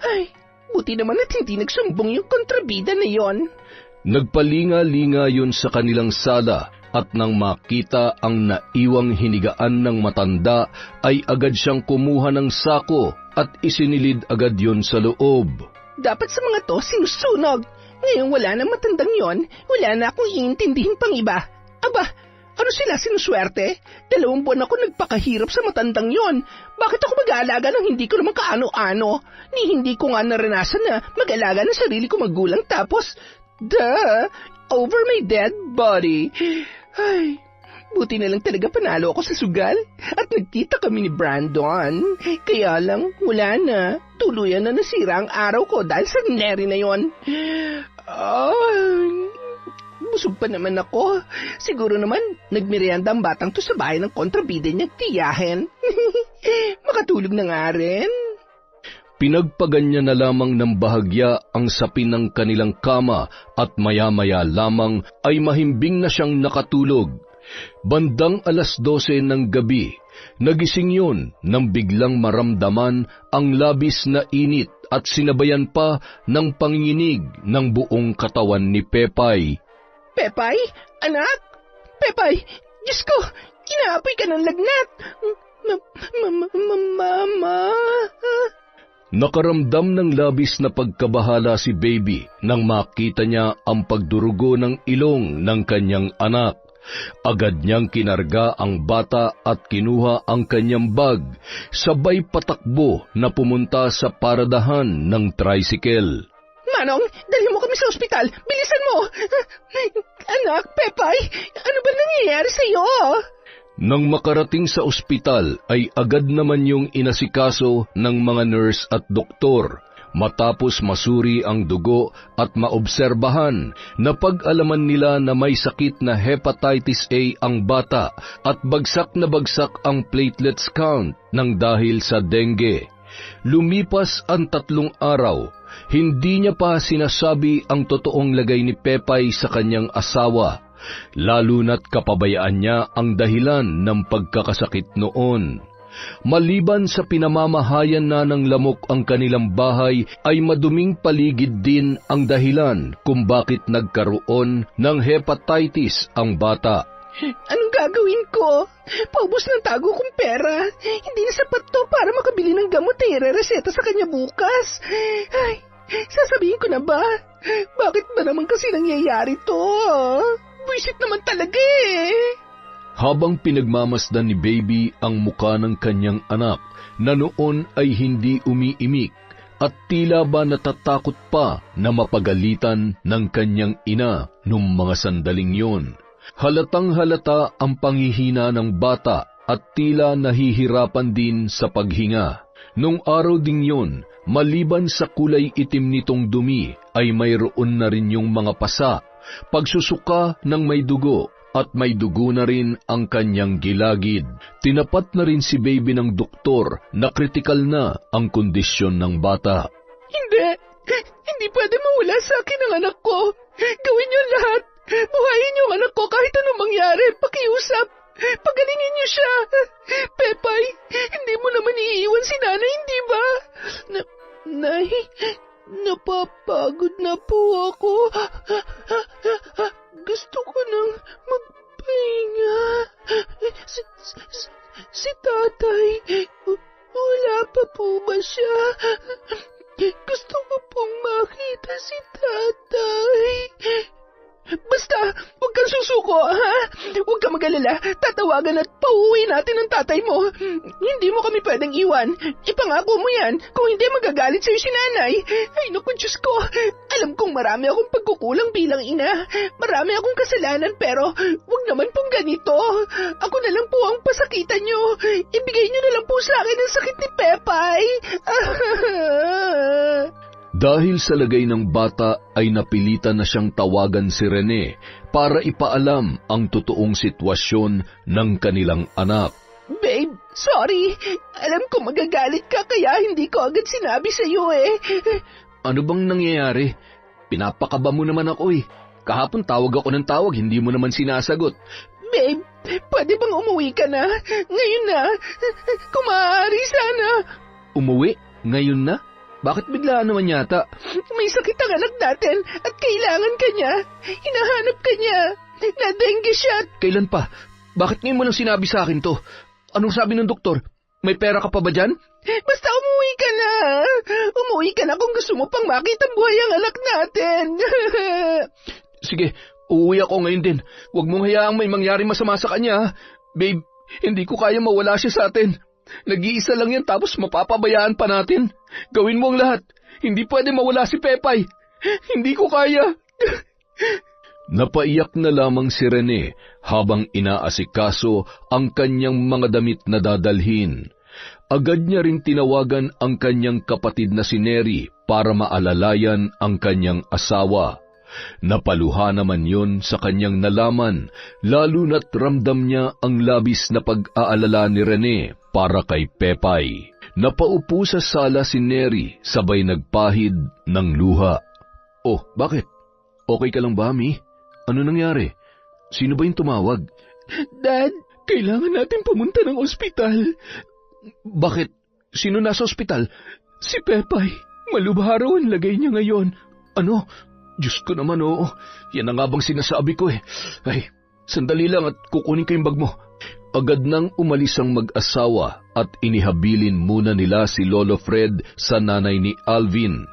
Ay, buti naman at hindi nagsumbong yung kontrabida na yon. Nagpalinga-linga yun sa kanilang sala at nang makita ang naiwang hinigaan ng matanda ay agad siyang kumuha ng sako at isinilid agad yun sa loob. Dapat sa mga to sinusunog. Ngayon wala na matandang yon, wala na akong iintindihin pang iba. Aba, ano sila sinuswerte? 2 buwan ako nagpakahirap sa matandang yon. Bakit ako mag-aalaga ng hindi ko naman kaano-ano? Ni hindi ko nga naranasan na mag-alaga ng sarili ko magulang tapos, over my dead body. Ay, buti na lang talaga panalo ako sa sugal at nagkita kami ni Brandon. Kaya lang, wala na. Tuluyan na nasira ang araw ko dahil sa neri na yon. Busog pa naman ako. Siguro naman, nagmerienda ang batang to sa bahay ng kontrabida niyang tiyahin. Makatulog na nga rin. Pinagpaganya na lamang ng bahagya ang sapin ng kanilang kama at maya-maya lamang ay mahimbing na siyang nakatulog. Bandang 12:00 ng gabi, nagising yun nang biglang maramdaman ang labis na init at sinabayan pa ng panginginig ng buong katawan ni Pepay. Pepay? Anak? Pepay, Diyos ko, inaapoy ka ng lagnat. Mama? Nakaramdam ng labis na pagkabahala si Baby nang makita niya ang pagdurugo ng ilong ng kanyang anak. Agad niyang kinarga ang bata at kinuha ang kanyang bag, sabay patakbo na pumunta sa paradahan ng tricycle. Manong, dalhin mo kami sa ospital. Bilisan mo! Anak, Pepay, ano ba nangyayari sa'yo? Nang makarating sa ospital ay agad naman yung inasikaso ng mga nurse at doktor. Matapos masuri ang dugo at maobserbahan, napag-alaman nila na may sakit na hepatitis A ang bata at bagsak na bagsak ang platelets count ng dahil sa dengue. Lumipas ang 3 araw, hindi niya pa sinasabi ang totoong lagay ni Pepay sa kanyang asawa, lalo na't kapabayaan niya ang dahilan ng pagkakasakit noon. Maliban sa pinamamahayan na ng lamok ang kanilang bahay, ay maduming paligid din ang dahilan kung bakit nagkaroon ng hepatitis ang bata. Anong gagawin ko? Paubos ng tago kong pera. Hindi na sapat to para makabili ng gamot na irereseta sa kanya bukas. Ay, sasabihin ko na ba? Bakit ba naman kasi nangyayari to? Buisit naman talaga eh. Habang pinagmamasdan ni Baby ang muka ng kanyang anak na noon ay hindi umiimik at tila ba natatakot pa na mapagalitan ng kanyang ina nung mga sandaling yon. Halatang halata ang panghihina ng bata at tila nahihirapan din sa paghinga. Nung araw ding yon, maliban sa kulay itim nitong dumi ay mayroon na rin yung mga pasa, pagsusuka ng may dugo, at may dugo na rin ang kanyang gilagid. Tinapat na rin si Baby ng doktor na kritikal na ang kondisyon ng bata. Hindi pwede mawala sa akin ang anak ko. Gawin niyo lahat. Buhayin yung anak ko kahit anong mangyari. Pakiusap. Pagalingin niyo siya. Pepay, hindi mo naman iiwan si nanay, hindi ba? Nay, napapagod na po ako. Gusto ko nang magpahinga. Si tatay, wala pa po ba siya? Gusto ko pong makita si tatay. Basta, huwag kang susuko, ha? Huwag ka mag-alala. Tatawagan at pauwi natin ang tatay mo. Hindi mo kami pwedeng iwan. Ipangako mo yan. Kung hindi, magagalit sa'yo si nanay. Ay, naku, Diyos ko. Alam kong marami akong pagkukulang bilang ina. Marami akong kasalanan, pero huwag naman pong ganito. Ako na lang po ang pasakitan nyo. Ibigay nyo na lang po sa akin ang sakit ni Pepay. Dahil sa lagay ng bata ay napilitan na siyang tawagan si Rene para ipaalam ang totoong sitwasyon ng kanilang anak. Babe, sorry. Alam ko magagalit ka kaya hindi ko agad sinabi sa iyo eh. Ano bang nangyayari? Pinapakaba mo naman ako eh. Kahapon tawag ako ng tawag, hindi mo naman sinasagot. Babe, pwede bang umuwi ka na? Ngayon na. Kung maaari sana. Umuwi? Ngayon na? Bakit biglaan naman yata? May sakit ang anak natin at kailangan ka niya. Hinahanap ka niya. Na-dengue siya. Kailan pa? Bakit ngayon mo lang sinabi sa akin to? Anong sabi ng doktor? May pera ka pa ba dyan? Basta umuwi ka na. Umuwi ka na kung gusto mo pang makita buhay ang anak natin. Sige, uuwi ako ngayon din. Huwag mong hayaang may mangyari masama sa kanya. Ha? Babe, hindi ko kaya mawala siya sa atin. Nag-iisa lang yan tapos mapapabayaan pa natin. Gawin mo ang lahat. Hindi pwede mawala si Pepay. Hindi ko kaya. Napaiyak na lamang si Rene habang inaasikaso ang kanyang mga damit na dadalhin. Agad niya ring tinawagan ang kanyang kapatid na si Neri para maalalayan ang kanyang asawa. Napaluha naman yon sa kanyang nalaman, lalo na't ramdam niya ang labis na pag-aalala ni Rene para kay Pepay. Napaupo sa sala si Neri, sabay nagpahid ng luha. Oh, bakit? Okay ka lang ba, Mi? Ano nangyari? Sino ba yung tumawag? Dad, kailangan natin pumunta ng ospital. Bakit? Sino nasa ospital? Si Pepay. Malubha raw ang lagay niya ngayon. Ano? Diyos ko naman, oo. Yan ang nga bang sinasabi ko eh. Ay, sandali lang at kukunin ko yung bag mo. Agad nang umalis ang mag-asawa at inihabilin muna nila si Lolo Fred sa nanay ni Alvin.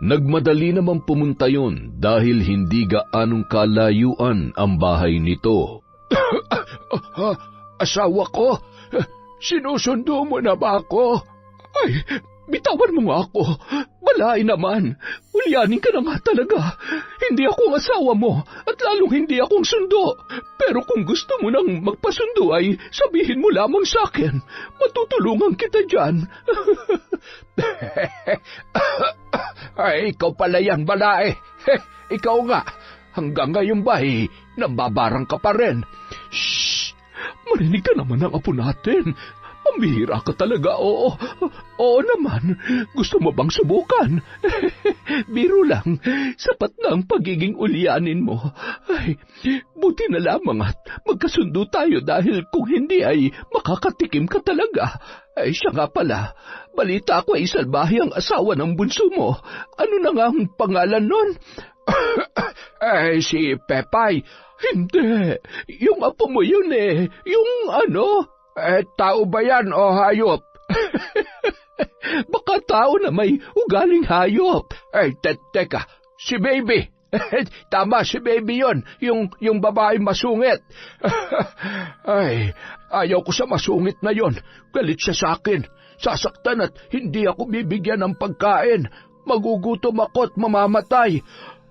Nagmadali naman pumunta yon dahil hindi gaanong kalayuan ang bahay nito. Asawa ko, sinusundo mo na ba ako? Ay, bitawan mo nga ako. Balain naman. Ulyanin ka na nga talaga. Hindi ako ang asawa mo at lalong hindi akong sundo. Pero kung gusto mo nang magpasundo ay sabihin mo lamang sa akin. Matutulungan kita dyan. Ay, ikaw pala yan, balae. Ikaw nga. Hanggang ngayon ba nambabarang ka pa rin? Shh! Marinig ka naman ng apo natin. Pambihira ka talaga, oo. Oo naman. Gusto mo bang subukan? Biro lang. Sapat na ang pagiging ulyanin mo. Ay, buti na lamang at magkasundo tayo dahil kung hindi ay makakatikim ka talaga. Ay, siya nga pala. Balita ko ay salbahe ang asawa ng bunso mo. Ano na nga ang pangalan nun? Ay, si Pepay. Hindi. Yung apo mo yun eh. Yung ano? Tao ba yan o hayop? Baka tao na may ugaling hayop. Ay, teka, si Baby. Tama, si Baby yon, yung babae masungit. Ay, ayaw ko sa masungit na yon. Galit siya sa akin. Sasaktan at hindi ako bibigyan ng pagkain. Magugutom ako at mamamatay.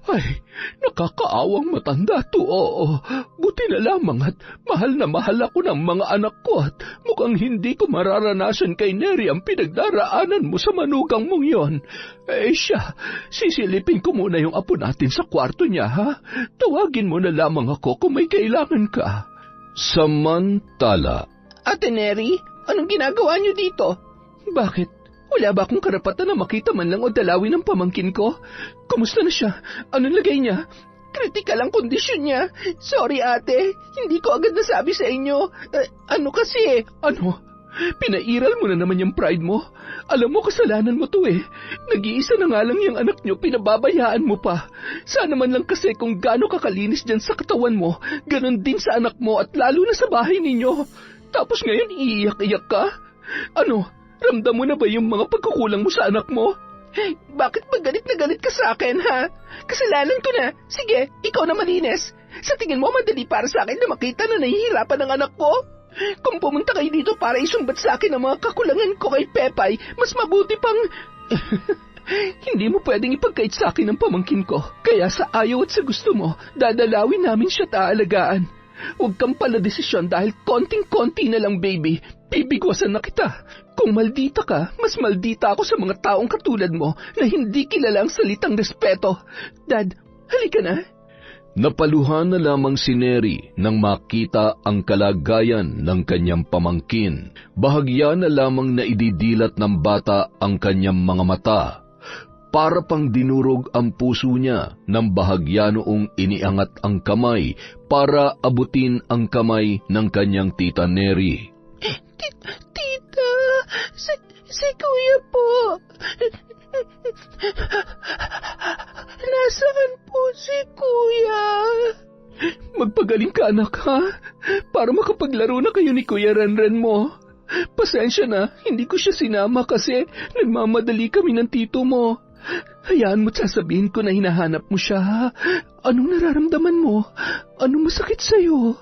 Ay, nakakaawang matanda to, oo. Buti na lamang at mahal na mahal ako ng mga anak ko at mukhang hindi ko mararanasan kay Neri ang pinagdaraanan mo sa manugang mong yon. Eh siya, sisilipin ko muna yung apo natin sa kwarto niya, ha? Tawagin mo na lamang ako kung may kailangan ka. Samantala. Ate Neri, anong ginagawa niyo dito? Bakit? Wala ba akong karapatan na makita man lang o dalawin ng pamangkin ko? Kumusta na siya? Anong lagay niya? Kritikal ang kondisyon niya. Sorry ate, hindi ko agad nasabi sa inyo. Ano kasi? Ano? Pinairal mo na naman yung pride mo. Alam mo, kasalanan mo to eh. Nag-iisa na nga lang yung anak niyo, pinababayaan mo pa. Sana man lang kasi kung gaano kakalinis dyan sa katawan mo, ganon din sa anak mo at lalo na sa bahay ninyo. Tapos ngayon iiyak-iyak ka? Ano? Ramdam mo na ba yung mga pagkukulang mo sa anak mo? Bakit ba galit na galit ka sa akin, ha? Kasalanan ko na. Sige, ikaw na malinis. Sa tingin mo, madali para sa akin na makita na nahihirapan ang anak ko? Kung pumunta kayo dito para isumbat sa akin ang mga kakulangan ko kay Pepay, mas mabuti pang... Hindi mo pwedeng ipagkait sa akin ang pamangkin ko. Kaya sa ayaw at sa gusto mo, dadalawin namin siya at aalagaan. Huwag kang pala desisyon dahil konting-konti na lang, baby. Bibigwasan na kita. Kung maldita ka, mas maldita ako sa mga taong katulad mo na hindi kilala ang salitang respeto. Dad, halika na. Napaluhan na lamang si Neri nang makita ang kalagayan ng kanyang pamangkin. Bahagya na lamang na ididilat ng bata ang kanyang mga mata. Para pang dinurog ang puso niya nang bahagya noong iniangat ang kamay para abutin ang kamay ng kanyang tita Neri. Tita, si Kuya po. Nasaan po si Kuya? Magpagaling ka, anak, ha? Para makapaglaro na kayo ni Kuya Renren mo. Pasensya na, hindi ko siya sinama kasi nagmamadali kami ng tito mo. Hayaan mo't sasabihin ko na hinahanap mo siya, ha? Anong nararamdaman mo? Anong masakit sa'yo?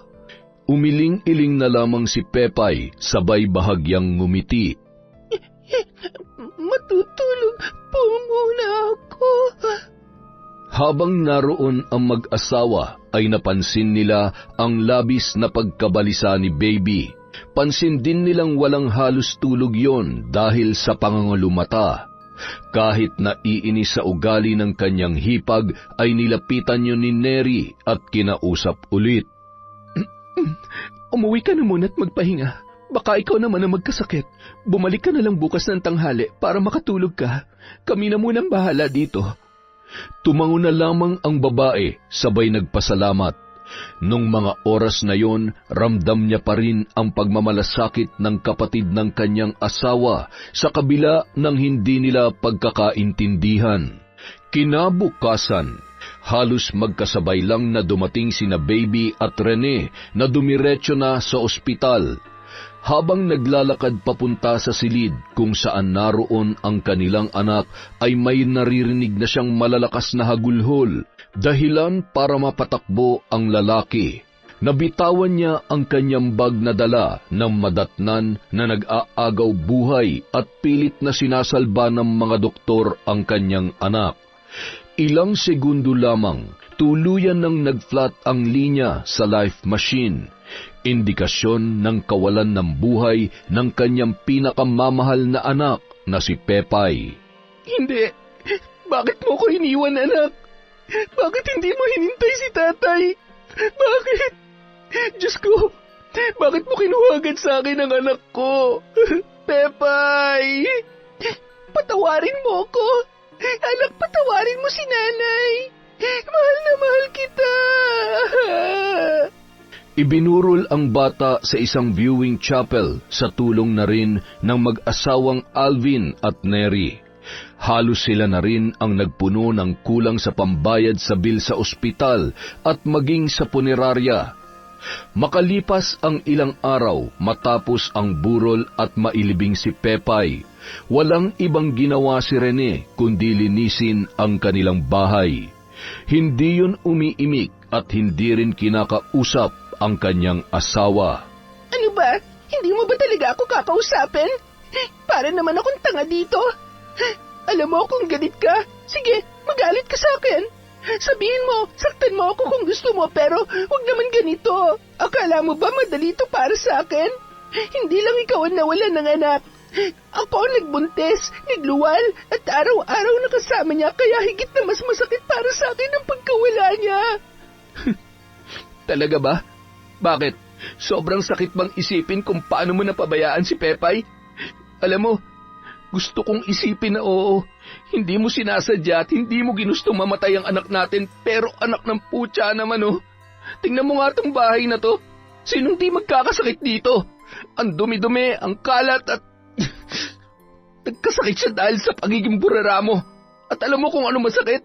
Umiling-iling na lamang si Pepay, sabay bahagyang ngumiti. Matutulog po muna ako. Habang naroon ang mag-asawa, ay napansin nila ang labis na pagkabalisa ni Baby. Pansin din nilang walang halos tulog yon dahil sa pangangalumata. Kahit naiinis sa ugali ng kanyang hipag, ay nilapitan yun ni Neri at kinausap ulit. Umuwi ka na muna at magpahinga. Baka ikaw naman ang magkasakit. Bumalik ka na lang bukas ng tanghali para makatulog ka. Kami na munang bahala dito. Tumango na lamang ang babae, sabay nagpasalamat. Nung mga oras na yon, ramdam niya pa rin ang pagmamalasakit ng kapatid ng kanyang asawa sa kabila ng hindi nila pagkakaintindihan. Kinabukasan, halos magkasabay lang na dumating sina Baby at Rene na dumiretso na sa ospital. Habang naglalakad papunta sa silid kung saan naroon ang kanilang anak, ay may naririnig na siyang malalakas na hagulhol, dahilan para mapatakbo ang lalaki. Nabitawan niya ang kanyang bag na dala ng madatnan na nag-aagaw buhay at pilit na sinasalba ng mga doktor ang kanyang anak. Ilang segundo lamang, tuluyan nang nag-flat ang linya sa life machine. Indikasyon ng kawalan ng buhay ng kanyang pinakamamahal na anak na si Pepay. Hindi. Bakit mo ko iniwan, anak? Bakit hindi mo hinintay si tatay? Bakit? Diyos ko, bakit mo kinuha agad sa akin ang anak ko? Pepay! Patawarin mo ko. Anak, patawarin mo si nanay. Mahal na mahal kita. Ibinurol ang bata sa isang viewing chapel sa tulong na rin ng mag-asawang Alvin at Neri. Halos sila na rin ang nagpuno ng kulang sa pambayad sa bil sa ospital at maging sa punerarya. Makalipas ang ilang araw matapos ang burol at mailibing si Pepay, walang ibang ginawa si Rene kundi linisin ang kanilang bahay. Hindi yun umiimik at hindi rin kinakausap ang kanyang asawa. Ano ba? Hindi mo ba talaga ako kakausapin? Para naman akong tanga dito. Alam mo kung galit ka, sige, magalit ka sa akin. Sabihin mo, saktan mo ako kung gusto mo, pero huwag naman ganito. Akala mo ba madali ito para sa akin? Hindi lang ikaw ang nawalan ng anak. Ako ang nagbuntis, nagluwal, at araw-araw nakasama niya, kaya higit na mas masakit para sa akin ang pagkawala niya. Talaga ba? Bakit? Sobrang sakit bang isipin kung paano mo napabayaan si Pepay? Alam mo, gusto kong isipin na oo, hindi mo sinasadya at hindi mo ginustong mamatay ang anak natin, pero anak ng putya naman oh. Tingnan mo nga itong bahay na to. Sinong di magkakasakit dito? Ang dumi-dumi, ang kalat at... Nagkasakit siya dahil sa pagiging burera mo. At alam mo kung ano masakit?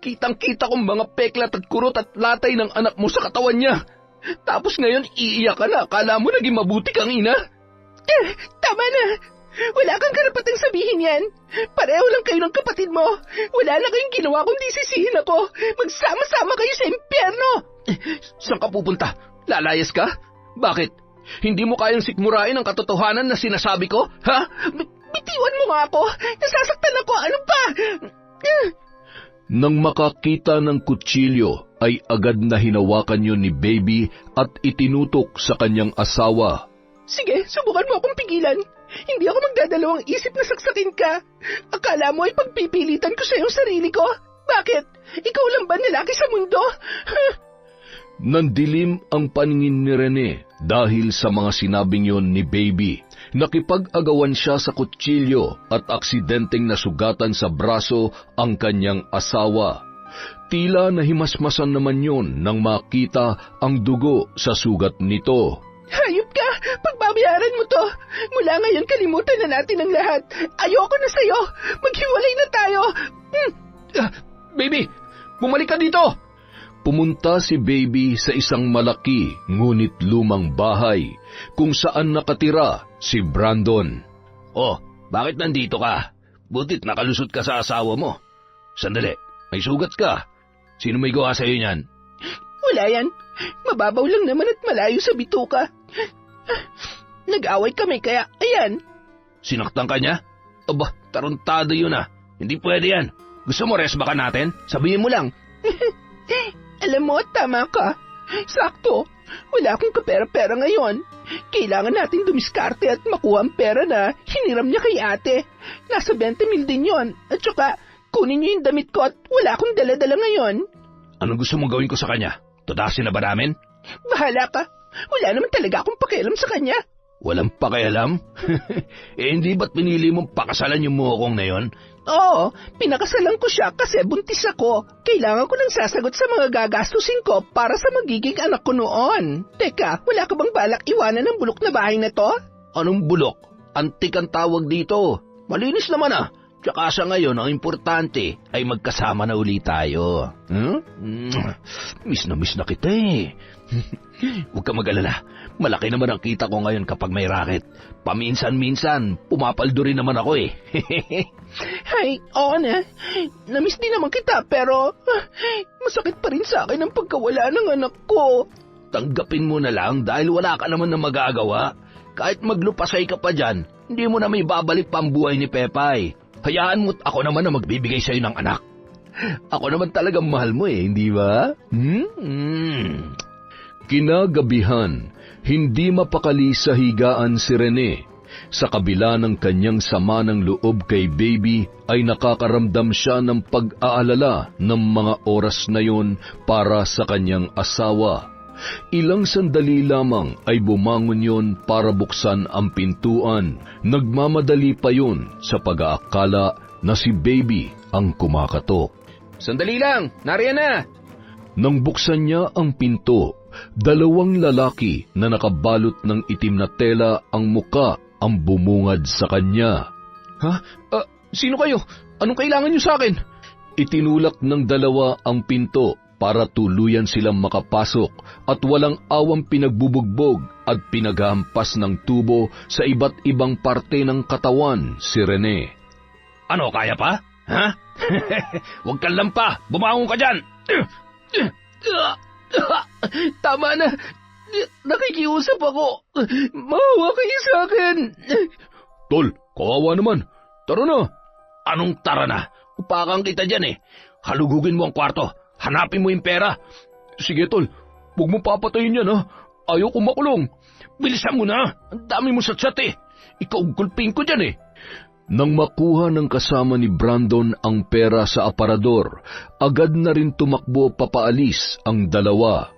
Kitang-kita kong mga peklat at kurot at latay ng anak mo sa katawan niya. Tapos ngayon, iiyak ka na. Akala mo naging mabuti kang ina? Tama na. Wala kang karapatang sabihin sabihin yan. Pareho lang kayo ng kapatid mo. Wala na kayong ginawa kundi sisihin ako. Magsama-sama kayo sa impyerno. Saan ka pupunta? Lalayas ka? Bakit? Hindi mo kayang sikmurain ang katotohanan na sinasabi ko? Ha? Bitiwan mo nga ako. Nasasaktan ako. Ano ba? Nang makakita ng kutsilyo, ay agad na hinawakan yun ni Baby at itinutok sa kanyang asawa. Sige, subukan mo akong pigilan. Hindi ako magdadalawang isip na saksakin ka. Akala mo ay pagpipilitan ko sa iyong sarili ko? Bakit? Ikaw lang ba lalaki sa mundo? Nandilim ang paningin ni Rene dahil sa mga sinabing yon ni Baby. Nakipag-agawan siya sa kutsilyo at aksidenteng nasugatan sa braso ang kanyang asawa. Tila nahimasmasan naman yon nang makita ang dugo sa sugat nito. Hayop ka! Pagbabayaran mo to! Mula ngayon kalimutan na natin ang lahat. Ayoko na sa'yo! Maghiwalay na tayo! Baby, bumalik ka dito! Pumunta si Baby sa isang malaki ngunit lumang bahay kung saan nakatira si Brandon. Oh, bakit nandito ka? Butit nakalusot ka sa asawa mo. Sandali, may sugat ka. Sino may gawa sa'yo niyan? Wala yan. Mababaw lang naman at malayo sa bituka. Nag-away kami kaya, ayan. Sinaktan ka niya? Aba, taruntado yun ah. Hindi pwede yan. Gusto mo resba ka natin? Sabihin mo lang. Alam mo, tama ka. Sakto. Wala akong kapera-pera ngayon. Kailangan natin dumiskarte at makuha ang pera na hiniram niya kay ate. Nasa 20 mil din yon. At saka, kunin niyo yung damit ko at wala akong dala-dala ngayon. Anong gusto mong gawin ko sa kanya? Tudasin na ba namin? Bahala ka. Wala naman talaga akong pakialam sa kanya. Walang pakialam? Hindi ba't pinili mong pakasalan yung mukong na yon? Oo, pinakasalan ko siya kasi buntis ako. Kailangan ko nang sasagot sa mga gagastusin ko para sa magiging anak ko noon. Teka, wala ka bang balak iwanan ng bulok na bahay na to? Anong bulok? Antik ang tawag dito. Malinis naman ah. Tsaka sa ngayon, ang importante ay magkasama na uli tayo. Miss na kita eh. Huwag ka mag-alala. Malaki naman ang kita ko ngayon kapag may racket. Paminsan-minsan, pumapaldo rin naman ako eh. Ay, oo na. Namiss din naman kita pero masakit pa rin sa akin ang pagkawala ng anak ko. Tanggapin mo na lang dahil wala ka naman na magagawa. Kahit maglupasay ka pa dyan, hindi mo na may babalik pa ang buhay ni Pepay. Hayaan mo't ako naman na magbibigay sa'yo ng anak. Ako naman talagang mahal mo eh, hindi ba? Kinagabihan, hindi mapakali sa higaan si Rene. Sa kabila ng kanyang sama ng loob kay Baby, ay nakakaramdam siya ng pag-aalala ng mga oras na yon para sa kanyang asawa. Ilang sandali lamang ay bumangon yon para buksan ang pintuan. Nagmamadali pa yon sa pag-aakala na si Baby ang kumakatok. Sandali lang, nariyan na! Nang buksan niya ang pinto, dalawang lalaki na nakabalot ng itim na tela ang muka ang bumungad sa kanya. Ha? Sino kayo? Anong kailangan niyo sa akin? Itinulak ng dalawa ang pinto para tuluyan silang makapasok at walang awang pinagbubugbog at pinaghampas ng tubo sa iba't ibang parte ng katawan si Rene. Ano, kaya pa? Ha? Huwag kang lampa! Bumangon ka dyan! Tama na. Nakikiusap ako. Mahawa kayo sa akin. Tol, kawawa naman. Tara na. Anong tara na? Upakan kita dyan eh. Halugugin mo ang kwarto. Hanapin mo yung pera. Sige, Tol. Huwag mo papatayin yan, ha? Ayaw ko makulong. Bilisan mo na. Ang dami mo satsat eh. Ikaw gulping ko dyan eh. Nang makuha ng kasama ni Brandon ang pera sa aparador, agad na rin tumakbo papaalis ang dalawa.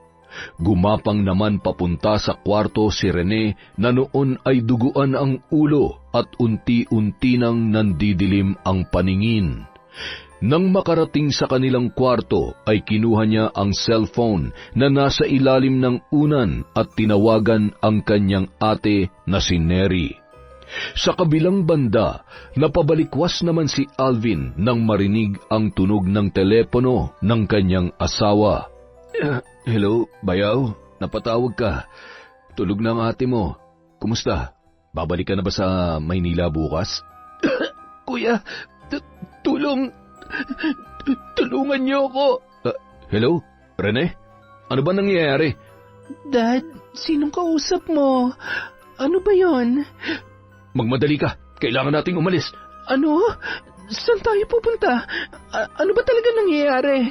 Gumapang naman papunta sa kwarto si Rene na noon ay duguan ang ulo at unti-unti nang nandidilim ang paningin. Nang makarating sa kanilang kwarto ay kinuha niya ang cellphone na nasa ilalim ng unan at tinawagan ang kanyang ate na si Neri. Sa kabilang banda, napabalikwas naman si Alvin nang marinig ang tunog ng telepono ng kanyang asawa. Hello, Bayaw? Napatawag ka. Tulog na ang ate mo. Kumusta? Babalik ka na ba sa Maynila bukas? Kuya. Tulungan niyo ako. Hello? Rene? Ano ba nangyayari? Dad, sinong kausap mo? Ano ba yon? Magmadali ka. Kailangan nating umalis. Ano? Saan tayo pupunta? Ano ba talaga nangyayari?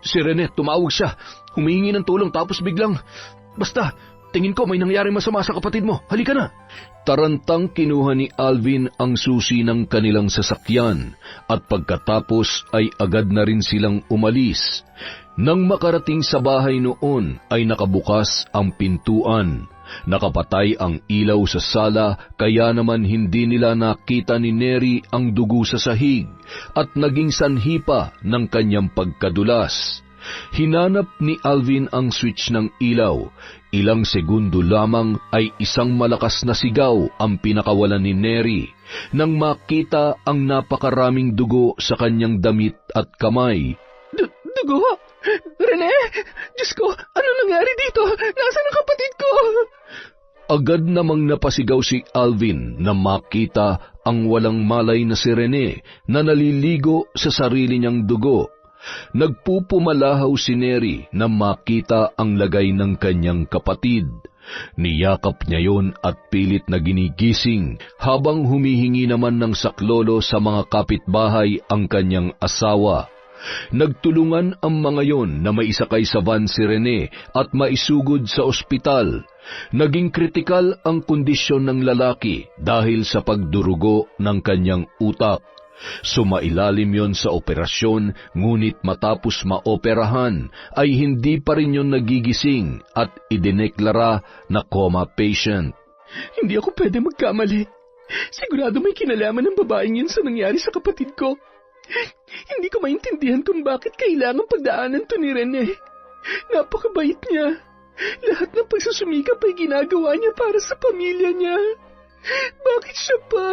Si Rene, tumawag siya. Humihingi ng tulong tapos biglang... Basta, tingin ko may nangyari masama sa kapatid mo. Halika na. Tarantang kinuha ni Alvin ang susi ng kanilang sasakyan at pagkatapos ay agad na rin silang umalis. Nang makarating sa bahay noon ay nakabukas ang pintuan. Nakapatay ang ilaw sa sala kaya naman hindi nila nakita ni Neri ang dugo sa sahig at naging sanhi pa ng kanyang pagkadulas. Hinanap ni Alvin ang switch ng ilaw. Ilang segundo lamang ay isang malakas na sigaw ang pinakawalan ni Neri nang makita ang napakaraming dugo sa kanyang damit at kamay. Dugo? Rene? Diyos ko, ano nangyari dito? Nasaan ang kapatid ko? Agad namang napasigaw si Alvin na makita ang walang malay na si Rene na naliligo sa sarili niyang dugo. Nagpupumalahaw si Neri na makita ang lagay ng kanyang kapatid. Niyakap niya yon at pilit na ginigising habang humihingi naman ng saklolo sa mga kapitbahay ang kanyang asawa. Nagtulungan ang mga yon na maisakay sa van si Rene at maisugod sa ospital. Naging kritikal ang kondisyon ng lalaki dahil sa pagdurugo ng kanyang utak. Sumailalim yon sa operasyon, ngunit matapos maoperahan ay hindi pa rin yon nagigising at idineklara na coma patient. Hindi ako pwede magkamali. Sigurado may kinalaman ng babaeng yun sa nangyari sa kapatid ko. Hindi ko maintindihan kung bakit kailangan pagdaanan to ni Rene. Napakabait niya. Lahat ng pagsusumikap ay ginagawa niya para sa pamilya niya. Bakit siya pa?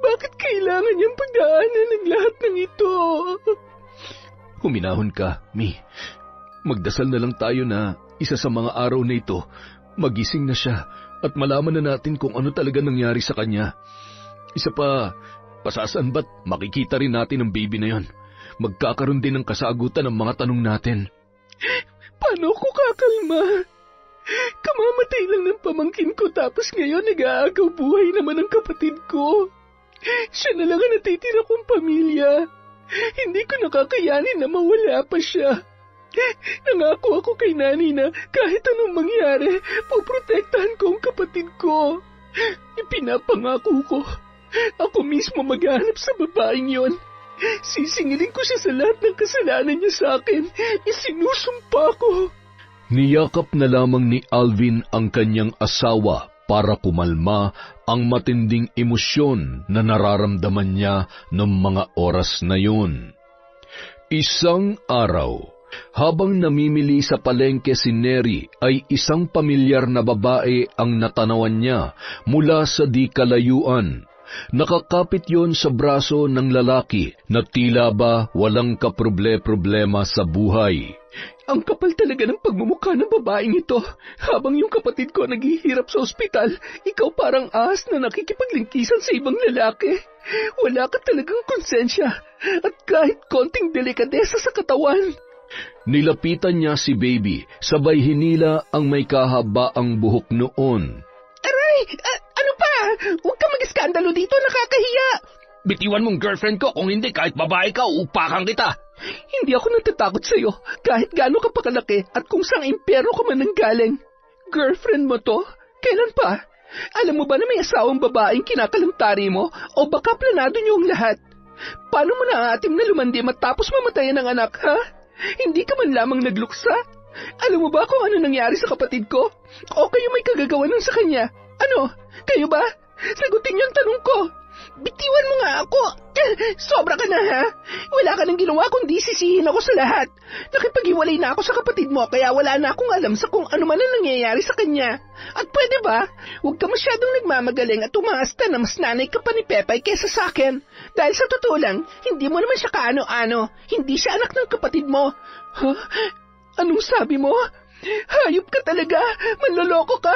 Bakit kailangan niyang pagdaanan ng lahat ng ito? Huminahon ka, Mi. Magdasal na lang tayo na isa sa mga araw na ito, magising na siya at malaman na natin kung ano talaga nangyari sa kanya. Isa pa, pasasan ba't makikita rin natin ang baby na yon? Magkakaroon din ng kasagutan ng mga tanong natin. Paano ko kakalma? Kamamatay lang ng pamangkin ko tapos ngayon nag-aagaw buhay naman ang kapatid ko. Siya na lang ang natitira kong pamilya. Hindi ko nakakayanin na mawala pa siya. Nangako ako kay Nani na kahit anong mangyari, poprotektahan ko ang kapatid ko. Ipinapangako ko, ako mismo maghanap sa babaeng yon. Sisingilin ko siya sa lahat ng kasalanan niya sa akin. Isinusumpa ko. Niyakap na lamang ni Alvin ang kanyang asawa para kumalma ang matinding emosyon na nararamdaman niya noong mga oras na yun. Isang araw, habang namimili sa palengke si Neri ay isang pamilyar na babae ang natanawan niya mula sa di kalayuan. Nakakapit yon sa braso ng lalaki na tila ba walang kaproble-problema sa buhay. Ang kapal talaga ng pagmumukha ng babaeng ito. Habang yung kapatid ko naghihirap sa ospital, ikaw parang ahas na nakikipaglingkisan sa ibang lalaki. Wala ka talagang konsensya at kahit konting delikadesa sa katawan. Nilapitan niya si Baby, sabay hinila ang may kahabaang buhok noon. Aray! Ano pa? Huwag ka mag-iskandalo dito, nakakahiya! Bitiwan mong girlfriend ko, kung hindi kahit babae ka, upakan kita. Hindi ako natatakot sa'yo, kahit gaano ka pakalaki at kung saang impyerno ka man nanggaling. Girlfriend mo to? Kailan pa? Alam mo ba na may asawang babaeng kinakalamtari mo o baka planado niyo ang lahat? Paano mo naaatim na lumandim at tapos mamatayan ng anak, ha? Hindi ka man lamang nagluksa? Alam mo ba kung ano nangyari sa kapatid ko? O kayo may kagagawan ng sa kanya? Ano? Kayo ba? Sagutin niyo ang tanong ko. Bitiwan mo nga ako. Sobra ka na, ha? Wala ka nang ginawa kundi sisihin ako sa lahat. Nakipag-iwalay na ako sa kapatid mo kaya wala na akong alam sa kung ano man ang nangyayari sa kanya. At pwede ba? Huwag ka masyadong nagmamagaling at umaasta na mas nanay ka pa ni Pepay kesa sa akin. Dahil sa totoo lang, hindi mo naman siya kaano-ano. Hindi siya anak ng kapatid mo. Huh? Anong sabi mo? Hayop ka talaga. Manloloko ka.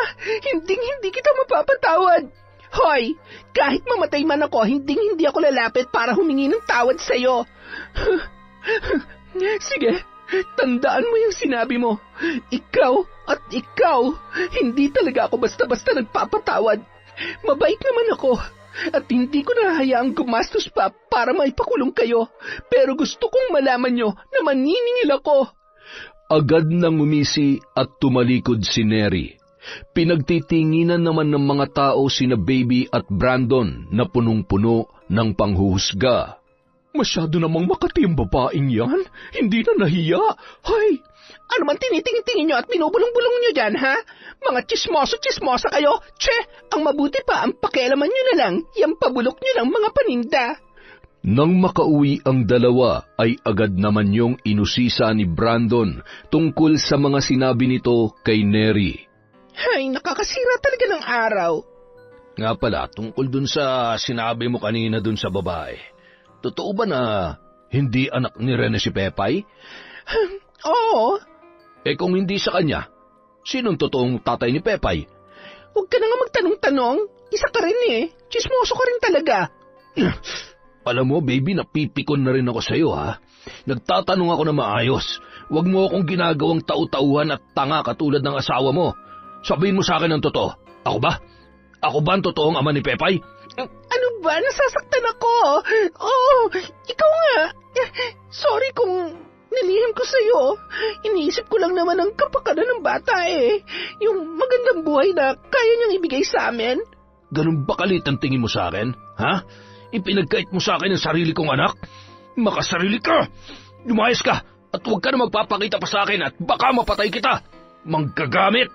Hindi kita mapapatawad. Hoy, kahit mamatay man ako, hindi ako lalapit para humingi ng tawad sa'yo. Sige, tandaan mo yung sinabi mo. Ikaw at ikaw, hindi talaga ako basta-basta nagpapatawad. Mabait naman ako. At hindi ko nahahayaang gumastos pa para maipakulong kayo. Pero gusto kong malaman nyo na maniningil ako. Agad nang umisi at tumalikod si Neri. Pinagtitinginan naman ng mga tao sina Baby at Brandon na punong-puno ng panghuhusga. Masyado namang makati ang babaeng yan. Hindi na nahiya. Hay! Ano man tinitingin-tingin nyo at binubulong-bulong nyo dyan, ha? Mga chismosa kayo? Tse, ang mabuti pa ang pakialaman nyo na lang, yung pabulok nyo ng mga paninda. Nang makauwi ang dalawa, ay agad naman yung inusisa ni Brandon tungkol sa mga sinabi nito kay Neri. Ay, nakakasira talaga ng araw. Nga pala, tungkol dun sa sinabi mo kanina dun sa babae. Totoo ba na hindi anak ni Rene si Pepay? Oo. Eh kung hindi sa kanya, sinong totoong tatay ni Pepay? Huwag ka na nga magtanong-tanong. Isa ka rin eh. Chismoso ka rin talaga. Alam mo, baby, napipikon na rin ako sa'yo, ha? Nagtatanong ako na maayos. Huwag mo akong ginagawang tau-tauhan at tanga katulad ng asawa mo. Sabihin mo sa akin ang totoo. Ako ba? Ako ba ang totoong ama ni Pepay? Ano ba? Nasasaktan ako. Oh, ikaw nga. Sorry kung nilihim ko sa'yo. Iniisip ko lang naman ang kapakanan ng bata eh. Yung magandang buhay na kaya niyang ibigay sa amin. Ganun ba kalit ang tingin mo sa akin? Ha? Ipinagkait mo sa akin ang sarili kong anak? Makasarili ka! Lumayas ka! At huwag ka na magpapakita pa sa akin at baka mapatay kita! Manggagamit!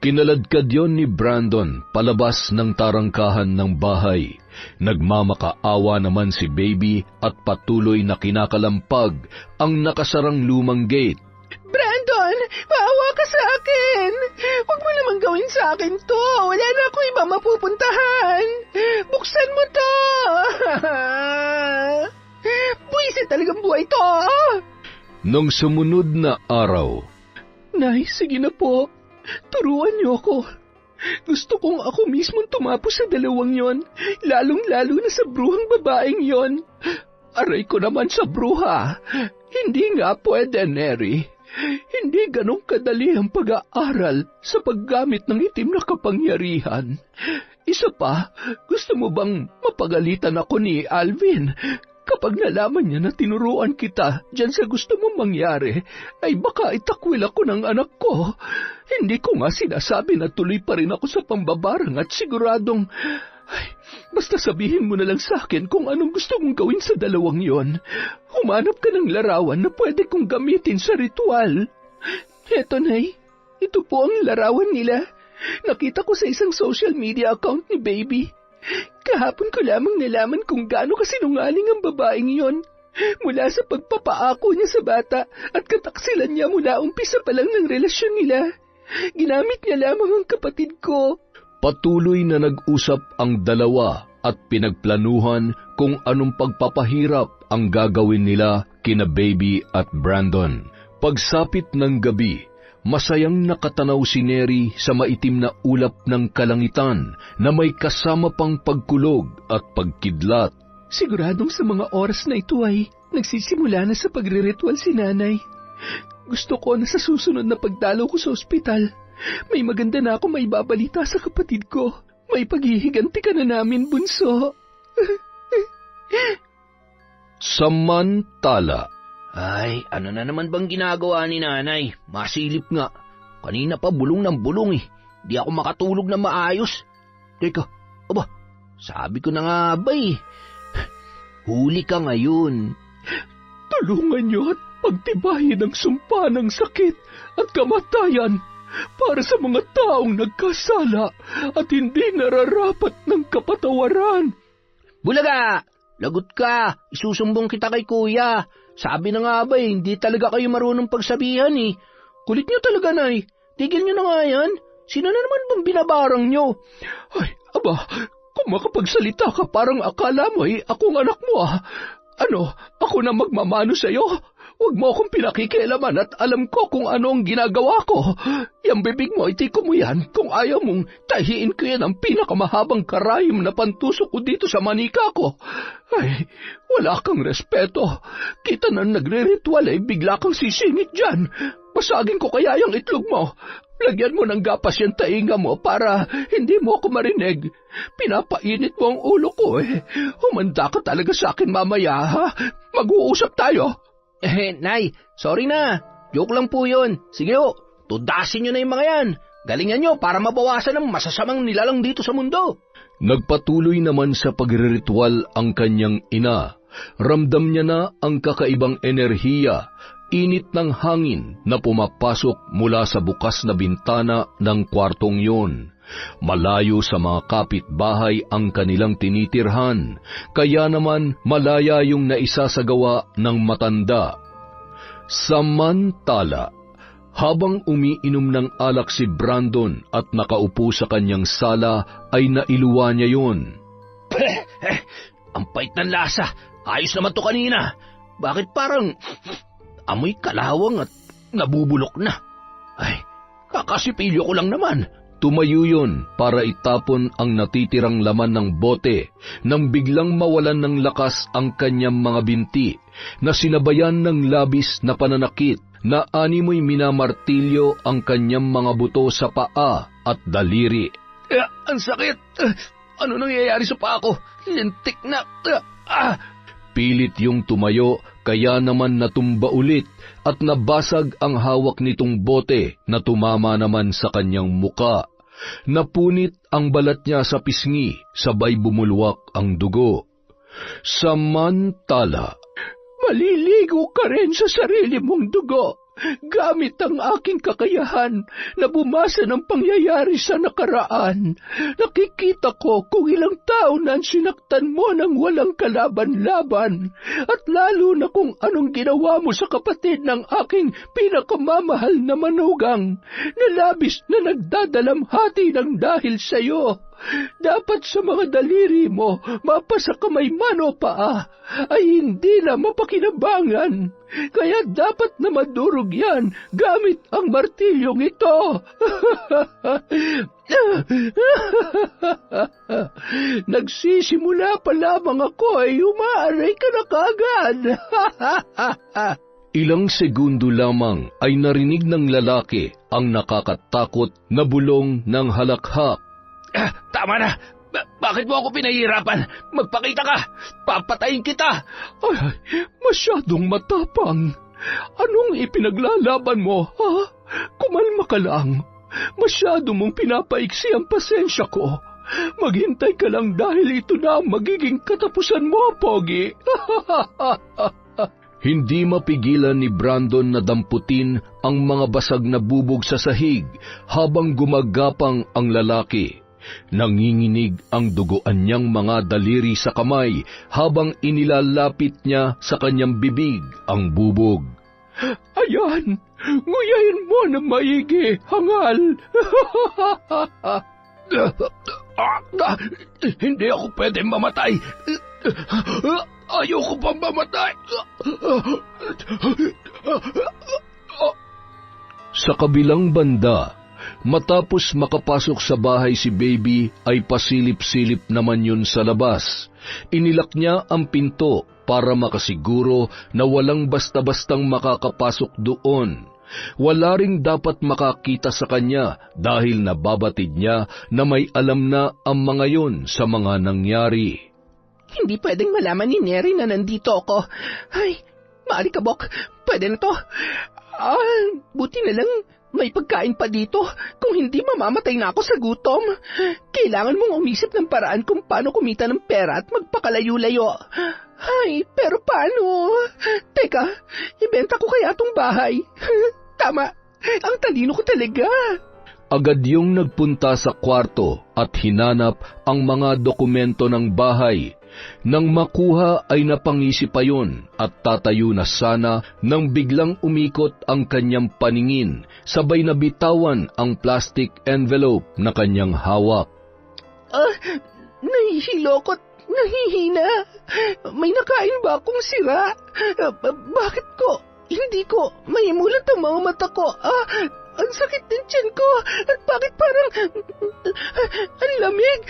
Kinaladkad yon ni Brandon palabas ng tarangkahan ng bahay. Nagmamakaawa naman si Baby at patuloy na kinakalampag ang nakasarang lumang gate. Brandon, maawa ka sa akin. Huwag mo naman gawin sa akin to. Wala na ako ibang mapupuntahan. Buksan mo to. Buwisit talagang buhay to. Nung sumunod na araw, Nay, sige na po. Turuan niyo ako. Gusto kong ako mismong tumapos sa dalawang yon, lalong-lalo na sa bruhang babaeng yon. Aray ko naman sa bruha. Hindi nga pwede, Neri. Hindi ganong kadali ang pag-aaral sa paggamit ng itim na kapangyarihan. Isa pa, gusto mo bang mapagalitan ako ni Alvin? Kapag nalaman niya na tinuruan kita dyan sa gusto mong mangyari, ay baka itakwil ako ng anak ko. Hindi ko nga sinasabi na tuloy pa rin ako sa pambabarang at siguradong... Ay, basta sabihin mo na lang sa akin kung anong gusto mong gawin sa dalawang yon. Humanap ka ng larawan na pwede kong gamitin sa ritual. Eto, Nay. Ito po ang larawan nila. Nakita ko sa isang social media account ni Baby. Kahapon ko lamang nalaman kung gaano kasinungaling ang babaeng yon. Mula sa pagpapaako niya sa bata at kataksilan niya mula umpisa pa lang ng relasyon nila. Ginamit niya lamang ang kapatid ko. patuloy na nag-usap ang dalawa at pinagplanuhan kung anong pagpapahirap ang gagawin nila kina Baby at Brandon. Pagsapit ng gabi, masayang nakatanaw si Neri sa maitim na ulap ng kalangitan na may kasama pang pagkulog at pagkidlat. Siguradong sa mga oras na ito ay nagsisimula na sa pagre-ritual si Nanay. Gusto ko na sa susunod na pagdalaw ko sa ospital, may maganda na ako may babalita sa kapatid ko. May paghihiganti ka na namin, bunso. Samantala, Ay, ano na naman bang ginagawa ni Nanay? Masilip nga. Kanina pa bulong ng bulong eh. Di ako makatulog na maayos. Teka, aba, sabi ko na nga ba eh. Huli ka ngayon. Tulungan niyo at pagtibayin ang sumpa ng sakit at kamatayan para sa mga taong nagkasala at hindi nararapat ng kapatawaran. Bulaga! Lagot ka! Isusumbong kita kay Kuya. Sabi na nga ba hindi talaga kayo marunong pagsabihan eh. Kulit niyo talaga, Nay. Tigil niyo na nga yan. Sino na naman bang binabarang niyo? Ay, aba, kung makapagsalita ka parang akala mo ay akong anak mo ah. Ano, ako na magmamano sa'yo? Huwag mo akong pinakikialaman at alam ko kung ano ang ginagawa ko. Yang bibig mo, itiko mo yan. Kung ayaw mong tahiin ko yan ang pinakamahabang karayom na pantusok ko dito sa manika ko. Ay, wala kang respeto. Kita na nagre-ritual ay bigla kang sisingit dyan. Pasagin ko kaya yung itlog mo. Lagyan mo ng gapas yung tainga mo para hindi mo ako marinig. Pinapainit mo ang ulo ko eh. Humanda ka talaga sa akin mamaya, ha? Mag-uusap tayo. Nay, sorry na. Joke lang po yun. Sige ho, tudasin nyo na yung mga yan. Galingan nyo para mabawasan ang masasamang nilalang dito sa mundo. Nagpatuloy naman sa pagriritual ang kanyang ina. Ramdam niya na ang kakaibang enerhiya, init ng hangin na pumapasok mula sa bukas na bintana ng kwartong yun. Malayo sa mga kapitbahay ang kanilang tinitirhan, kaya naman malaya yung naisasagawa ng matanda. Samantala, habang umiinom ng alak si Brandon at nakaupo sa kanyang sala, ay nailuwa niya yun. Ang pait ng lasa. Ayos naman to kanina. Bakit parang amoy kalawang at nabubulok na? Ay, kakasipilyo ko lang naman. Tumayo yun para itapon ang natitirang laman ng bote nang biglang mawalan ng lakas ang kanyang mga binti na sinabayan ng labis na pananakit na animoy minamartilyo ang kanyang mga buto sa paa at daliri. Ang sakit! Ano nangyayari sa paa ko? Lintik na! Pilit yung tumayo, kaya naman natumba ulit at nabasag ang hawak nitong bote na tumama naman sa kanyang muka. Napunit ang balat niya sa pisngi, sabay bumulwak ang dugo. Samantala, Maliligo ka rin sa sarili mong dugo, gamit ang aking kakayahan na bumasa ng pangyayari sa nakaraan. Nakikita ko kung ilang taon na sinaktan mo ng walang kalaban-laban, at lalo na kung anong ginawa mo sa kapatid ng aking pinakamamahal na manugang, na labis na nagdadalamhati ng dahil sa iyo. Dapat sa mga daliri mo, mapa sa kamay man o paa, ay hindi na mapakinabangan. Kaya dapat na madurog yan gamit ang martilyong ito. Nagsisimula pa lamang ako ay umaaray ka na kaagad. ilang segundo lamang ay narinig ng lalaki ang nakakatakot na bulong ng halakhak. Tama na! Bakit mo ako pinahihirapan? Magpakita ka! Papatayin kita! Ay, masyadong matapang. Anong ipinaglalaban mo, ha? Kumalma ka lang. Masyado mong pinapaiksi ang pasensya ko. Maghintay ka lang dahil ito na ang magiging katapusan mo, Pogi. Hindi mapigilan ni Brandon na damputin ang mga basag na bubog sa sahig habang gumagapang ang lalaki. Nanginginig ang duguan niyang mga daliri sa kamay habang inilalapit niya sa kanyang bibig ang bubog. Ayan, nguyain mo na maigi, hangal. Hindi ako pwede mamatay. Ayoko pang mamatay. Sa kabilang banda, matapos makapasok sa bahay si Baby ay pasilip-silip naman yun sa labas. Inilak niya ang pinto para makasiguro na walang basta-bastang makakapasok doon. Wala ring dapat makakita sa kanya dahil nababatid niya na may alam na ang mga yun sa mga nangyari. Hindi pwedeng malaman ni Neri na nandito ako. Ay, maalikabok, pwede na to. Buti na lang may pagkain pa dito. Kung hindi, mamamatay na ako sa gutom. Kailangan mong umisip ng paraan kung paano kumita ng pera at magpakalayo-layo. Ay, pero paano? Teka, ibenta ko kaya tong bahay. Tama, ang talino ko talaga. Agad yung nagpunta sa kwarto at hinanap ang mga dokumento ng bahay. Nang makuha ay napangisi pa yun at tatayo na sana nang biglang umikot ang kanyang paningin, sabay na bitawan ang plastic envelope na kanyang hawak. Nahihilo ko't nahihina. May nakain ba akong sira? Bakit ko Hindi ko maimulat ang mga mata ko. Ang sakit ng tiyan ko. At bakit parang ang lamig?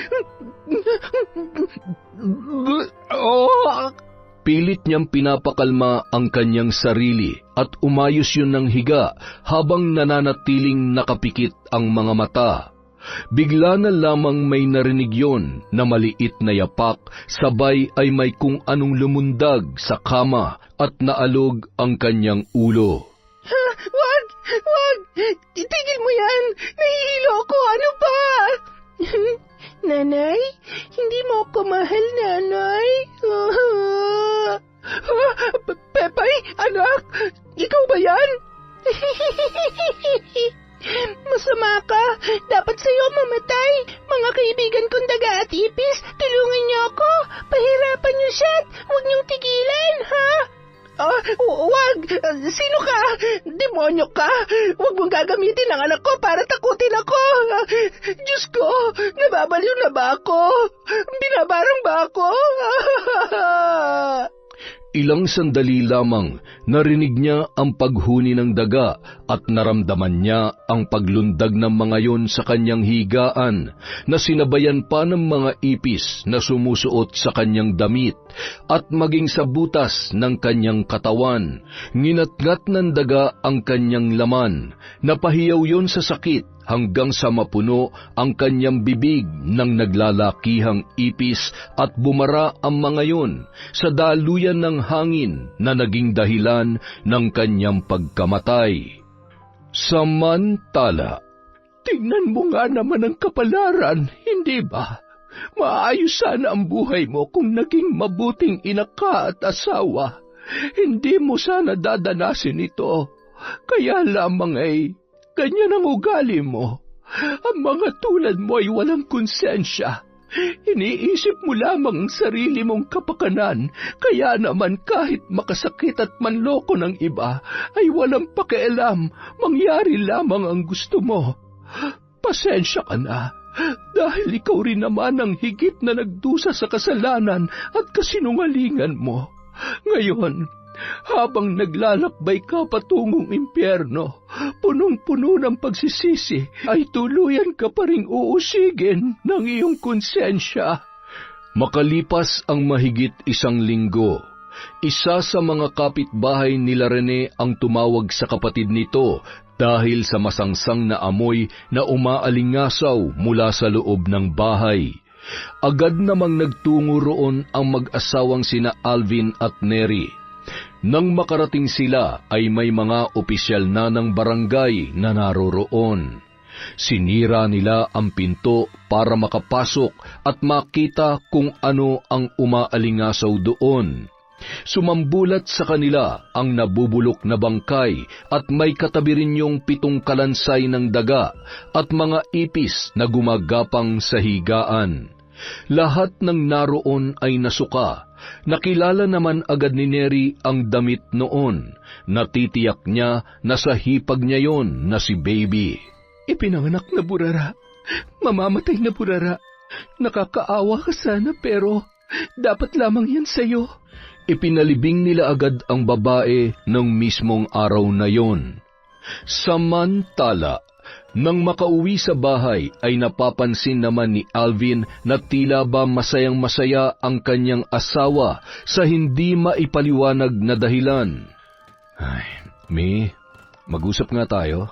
Pilit niyang pinapakalma ang kanyang sarili at umayos yun ng higa habang nananatiling nakapikit ang mga mata. Bigla na lamang may narinig yon na maliit na yapak, sabay ay may kung anong lumundag sa kama at naalog ang kanyang ulo. Wag! Wag! Itigil mo yan! Nahihilo ako! Ano ba? Nanay? Hindi mo ako mahal, nanay? Pepay, anak! Ikaw ba yan? Masama ka. Dapat sa'yo mamatay. Mga kaibigan kong daga at ipis, tulungan niyo ako. Pahirapan niyo siya at huwag niyong tigilan, ha? Wag! Sino ka? Demonyo ka? Huwag mong gagamitin ang anak ko para takutin ako. Diyos ko, nababaliw na ba ako? Binabarang ba ako? Ilang sandali lamang narinig niya ang paghuni ng daga at naramdaman niya ang paglundag ng mga yon sa kanyang higaan na sinabayan pa ng mga ipis na sumusuot sa kanyang damit at maging sa butas ng kanyang katawan. Nginatngat ng daga ang kanyang laman. Napahiyaw yon sa sakit hanggang sa mapuno ang kanyang bibig ng naglalakihang ipis at bumara ang mga yon sa daluyan ng hangin na naging dahilan ng kanyang pagkamatay. Samantala, Tingnan mo nga naman ang kapalaran, hindi ba? Maayos sana ang buhay mo kung naging mabuting ina ka at asawa. Hindi mo sana dadanasin ito. Kaya lamang ay ganyan ang ugali mo. Ang mga tulad mo ay walang konsensya. Iniisip mo lamang ang sarili mong kapakanan, kaya naman kahit makasakit at manloko ng iba, ay walang pakialam, mangyari lamang ang gusto mo. Pasensya ka na, dahil ikaw rin naman ang higit na nagdusa sa kasalanan at kasinungalingan mo. Ngayon, habang naglalakbay ka patungong impyerno, punong-puno ng pagsisisi, ay tuluyan ka pa ring uusigin ng iyong konsensya. Makalipas ang mahigit 1 linggo, isa sa mga kapitbahay nila Rene ang tumawag sa kapatid nito dahil sa masangsang na amoy na umaalingasaw mula sa loob ng bahay. Agad namang nagtungo roon ang mag-asawang sina Alvin at Neri. Nang makarating sila ay may mga opisyal na ng barangay na naroroon. Sinira nila ang pinto para makapasok at makita kung ano ang umaalingasaw doon. Sumambulat sa kanila ang nabubulok na bangkay at may katabi rin yung 7 kalansay ng daga at mga ipis na gumagapang sa higaan. Lahat ng naroon ay nasuka. Nakilala naman agad ni Neri ang damit noon. Natitiyak niya na sa hipag niya yon na si Baby. Ipinanganak na burara, mamamatay na burara. Nakakaawa ka sana pero dapat lamang yan sa'yo. Ipinalibing nila agad ang babae ng mismong araw na yon. Samantala, nang makauwi sa bahay ay napapansin naman ni Alvin na tila ba masayang-masaya ang kanyang asawa sa hindi maipaliwanag na dahilan. Ay, Mi, mag-usap nga tayo.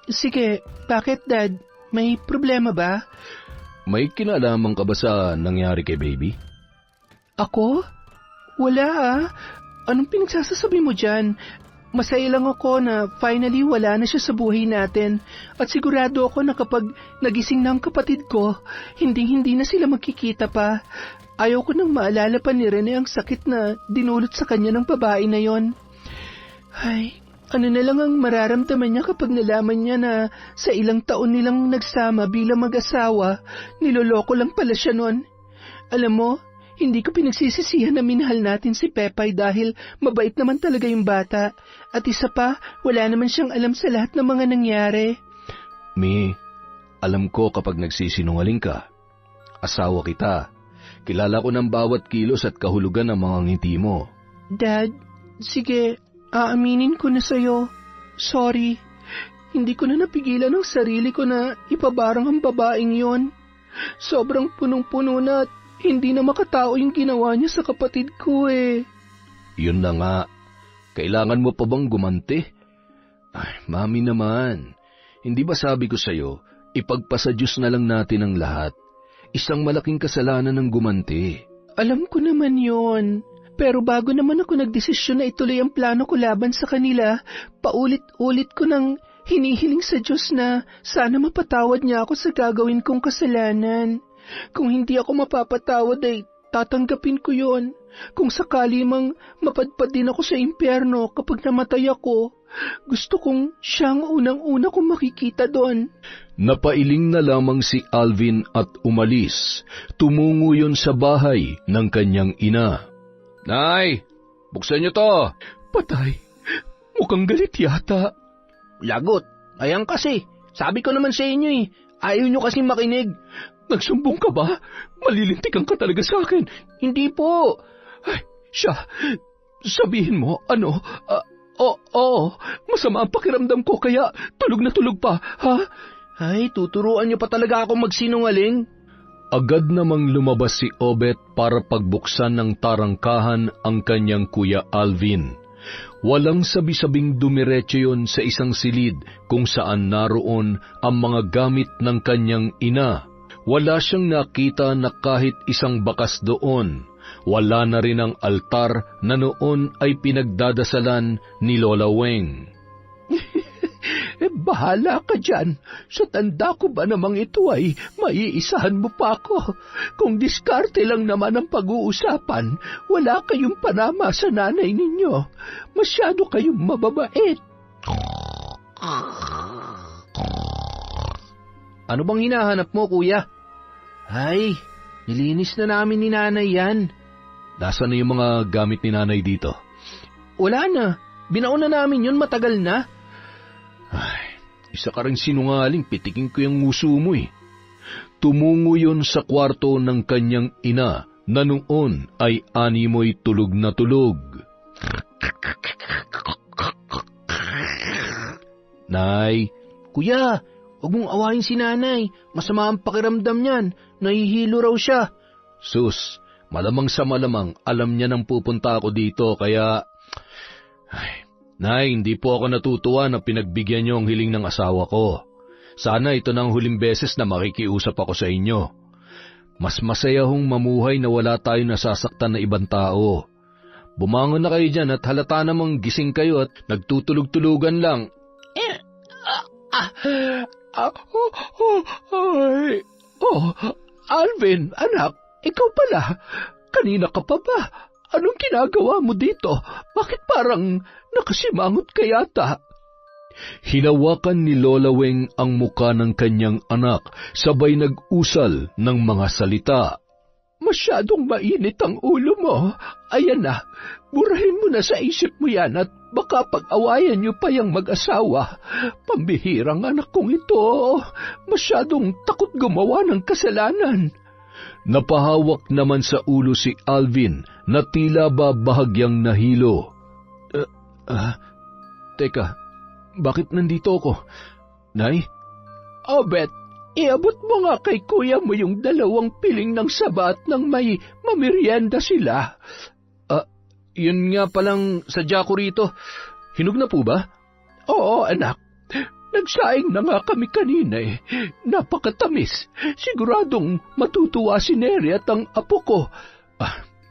Sige, bakit Dad? May problema ba? May kinalaman ka ba sa nangyari kay Baby? Ako? Wala Anong pinagsasasabi mo dyan? Masaya lang ako na finally wala na siya sa buhay natin at sigurado ako na kapag nagising na ang kapatid ko, hindi na sila magkikita pa. Ayaw ko nang maalala pa ni Rene ang sakit na dinulot sa kanya ng babae na yon. Ay, ano na lang ang mararamdaman niya kapag nalaman niya na sa ilang taon nilang nagsama bilang mag-asawa, niloloko lang pala siya nun. Alam mo, hindi ko pinagsisisihan na minahal natin si Pepay dahil mabait naman talaga yung bata. At isa pa, wala naman siyang alam sa lahat ng mga nangyari. Mi, alam ko kapag nagsisinungaling ka. Asawa kita. Kilala ko ng bawat kilos at kahulugan ng mga ngiti mo. Dad, sige, Aaminin ko na sa'yo. Sorry. Hindi ko na napigilan ang sarili ko na ipabarang ang babaeng yon. Sobrang punong-puno na at hindi na makatao yung ginawa niya sa kapatid ko eh. Yun na nga. Kailangan mo pa bang gumanti? Ay, mami naman. Hindi ba sabi ko sa'yo, ipagpasa Diyos na lang natin ang lahat. Isang malaking kasalanan ng gumanti. Alam ko naman yon. Pero bago naman ako nagdesisyon na ituloy ang plano ko laban sa kanila, paulit-ulit ko nang hinihiling sa Diyos na sana mapatawad niya ako sa gagawin kong kasalanan. Kung hindi ako mapapatawad ay tatanggapin ko yon. Kung sakali mang mapadpad din ako sa impyerno kapag namatay ako, gusto kong siyang unang-una kong makikita doon. Napailing na lamang si Alvin at umalis. Tumungo yon sa bahay ng kanyang ina. Nay, buksan niyo to. Patay, mukhang galit yata. Lagot, ayan kasi. Sabi ko naman sa inyo eh, ayaw nyo kasing makinig. Nagsumbong ka ba? Malilintikan ka talaga sa akin. Hindi po. Ay, siya, sabihin mo, ano, oo, masama ang pakiramdam ko kaya tulog na tulog pa, ha? Ay, tuturuan nyo pa talaga akong magsinungaling. Agad namang lumabas si Obet para pagbuksan ng tarangkahan ang kanyang kuya Alvin. Walang sabi-sabing dumiretso yon sa isang silid kung saan naroon ang mga gamit ng kanyang ina. Wala siyang nakita na kahit isang bakas doon. Wala na rin ang altar na noon ay pinagdadasalan ni Lola Weng. Bahala ka dyan. Sa tanda ko ba namang ito ay maiisahan mo pa ako? Kung diskarte lang naman ang pag-uusapan, wala kayong panama sa nanay ninyo. Masyado kayong mababait. Ano bang hinahanap mo, kuya? Ay, nilinis na namin ni nanay yan. Nasaan na yung mga gamit ni nanay dito? Wala na. Binaon na namin yun matagal na. Ay, isa ka rin sinungaling, pitikin ko yung nguso mo eh. Tumungo yon sa kwarto ng kanyang ina na noon ay animoy tulog na tulog. Nay, kuya, huwag mong awayin si nanay. Masama ang pakiramdam niyan. Nahihilo raw siya. Sus, malamang sa malamang alam niya nang pupunta ako dito kaya... Ay, Nay, hindi po ako natutuwa na pinagbigyan niyo ang hiling ng asawa ko. Sana ito na ang huling beses na makikiusap ako sa inyo. Mas masaya hong mamuhay na wala tayo nasasaktan na ibang tao. Bumangon na kayo dyan at halata namang gising kayo at nagtutulog-tulugan lang. Alvin, anak, ikaw pala. Kanina ka pa ba? Anong ginagawa mo dito? Bakit parang nakasimangot ka yata? Hinawakan ni Lola Weng ang muka ng kanyang anak, sabay nag-usal ng mga salita. Masyadong mainit ang ulo mo. Ayan na, burahin mo na sa isip mo yan at baka pag-awayan niyo pa yung mag-asawa. Pambihirang anak kong ito. Masyadong takot gumawa ng kasalanan. Napahawak naman sa ulo si Alvin na tila ba bahagyang nahilo. Teka, bakit nandito ako? Nay? Obet, iabot mo nga kay kuya mo yung 2 piling ng sabat nang may mamerienda sila. Yun nga palang sadya ko rito. Hinog na po ba? Oo, anak. Nagsaing na nga kami kanina eh. Napakatamis. Siguradong matutuwa si Neri at ang apo ko.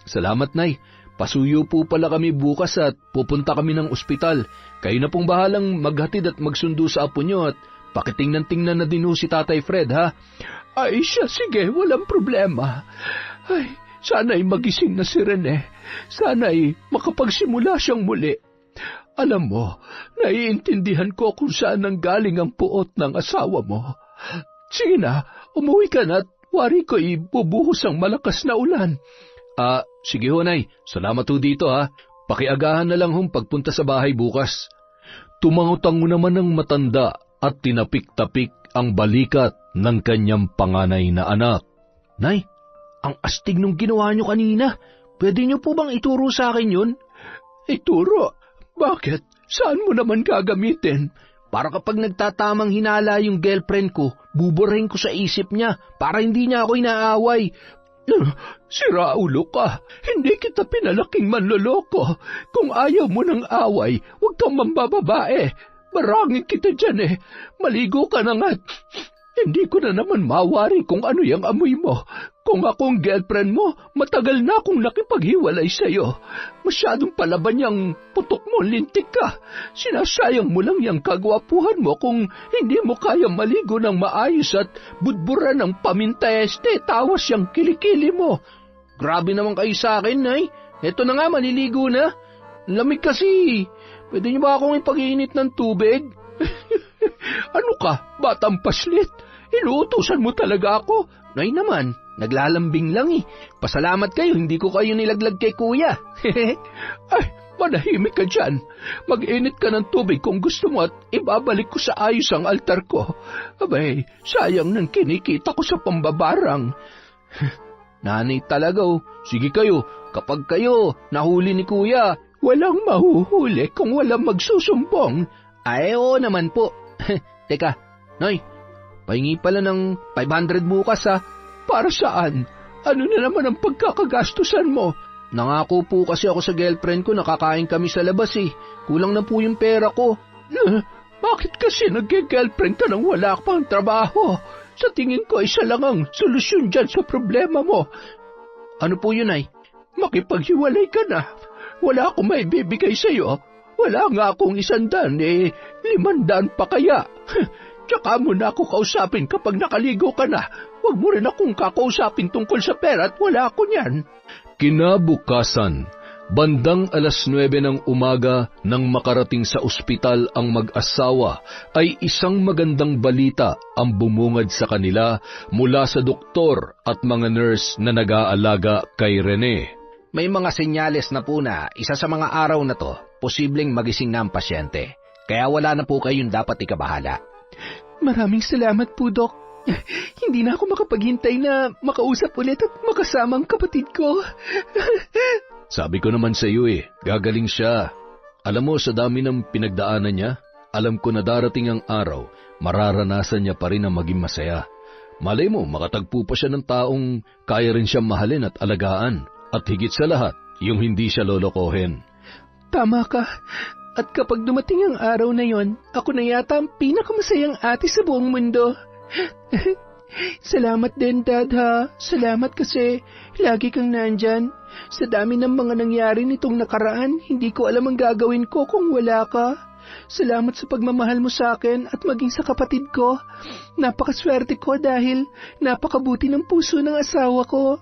Salamat, Nay. Pasuyo po pala kami bukas at pupunta kami ng ospital. Kayo na pong bahalang maghatid at magsundo sa apo nyo at pakitingnan-tingnan na din ho si Tatay Fred, ha? Ay siya, sige, walang problema. Ay, sana'y magising na si Rene. Sana'y makapagsimula siyang muli. Alam mo, naiintindihan ko kung saan nanggaling ang puot ng asawa mo. Sige na, umuwi ka na at wari ko ibubuhos ang malakas na ulan. Sige ho, Nay. Salamat ho dito, ha. Pakiagahan na lang hong pagpunta sa bahay bukas. Tumangutango naman ng matanda at tinapik-tapik ang balikat ng kanyang panganay na anak. Nay, ang astig nung ginawa nyo kanina. Pwede nyo po bang ituro sa akin yun? Ituro? Bakit? Saan mo naman gagamitin? Para kapag nagtatamang hinala yung girlfriend ko, buburahin ko sa isip niya para hindi niya ako inaaway. Sira ulo ka. Hindi kita pinalaking manloloko. Kung ayaw mo ng away, huwag kang mambababae. Marangin kita dyan eh. Maligo ka na nga. Hindi ko na naman mawari kung ano yung amoy mo. Kung akong girlfriend mo, matagal na akong nakipaghiwalay sa'yo. Masyadong palaban yung putok mo, lintik ka. Sinasayang mo lang yung kagwapuhan mo kung hindi mo kaya maligo ng maayos at budbura ng paminta tawas yung kilikili mo. Grabe naman kayo sa akin, Nay. Eto na nga, maliligo na. Lamig kasi. Pwede niyo ba akong ipag-iinit ng tubig? Ano ka, batang paslit? Inuutusan mo talaga ako? Nay naman, naglalambing lang eh. Pasalamat kayo, hindi ko kayo nilaglag kay kuya. Ay, manahimik ka dyan. Mag-init ka ng tubig kung gusto mo at ibabalik ko sa ayos ang altar ko. Abay, sayang nang kinikita ko sa pambabarang. Nanay talaga oh. Sige kayo, kapag kayo nahuli ni kuya, walang mahuhuli kung walang magsusumbong. Ay, oo naman po. Teka, Noy, pahingi pala ng 500 bukas ha. Para saan? Ano na naman ang pagkakagastusan mo? Nangako po kasi ako sa girlfriend ko na kakain kami sa labas eh. Kulang na po yung pera ko. Bakit kasi nag-girlfriend ka nang wala ka pang trabaho? Sa tingin ko isa lang ang solusyon dyan sa problema mo. Ano po yun ay? Makipaghiwalay ka na. Wala akong maibibigay sa'yo. Wala nga akong 100, 500 pa kaya. Tsaka mo na ako kausapin kapag nakaligo ka na. Huwag mo rin akong kakausapin tungkol sa pera at wala ako niyan. Kinabukasan, bandang 9:00 ng umaga nang makarating sa ospital ang mag-asawa, ay isang magandang balita ang bumungad sa kanila mula sa doktor at mga nurse na nag-aalaga kay Rene. May mga senyales na po na isa sa mga araw na to, posibleng magising na ang pasyente. Kaya wala na po kayong dapat ikabahala. Maraming salamat po, Dok. Hindi na ako makapaghintay na makausap ulit at makasama ang kapatid ko. Sabi ko naman sa iyo gagaling siya. Alam mo, sa dami ng pinagdaanan niya, alam ko na darating ang araw, mararanasan niya pa rin ang maging masaya. Malay mo, makatagpo pa siya ng taong kaya rin siyang mahalin at alagaan. At higit sa lahat, yung hindi siya lolokohin. Tama ka. At kapag dumating ang araw na yon, ako na yata ang pinakamasayang ate sa buong mundo. Salamat din, Dad, ha. Salamat kasi lagi kang nandyan. Sa dami ng mga nangyari nitong nakaraan, hindi ko alam ang gagawin ko kung wala ka. Salamat sa pagmamahal mo sa akin at maging sa kapatid ko. Napakaswerte ko dahil napakabuti ng puso ng asawa ko.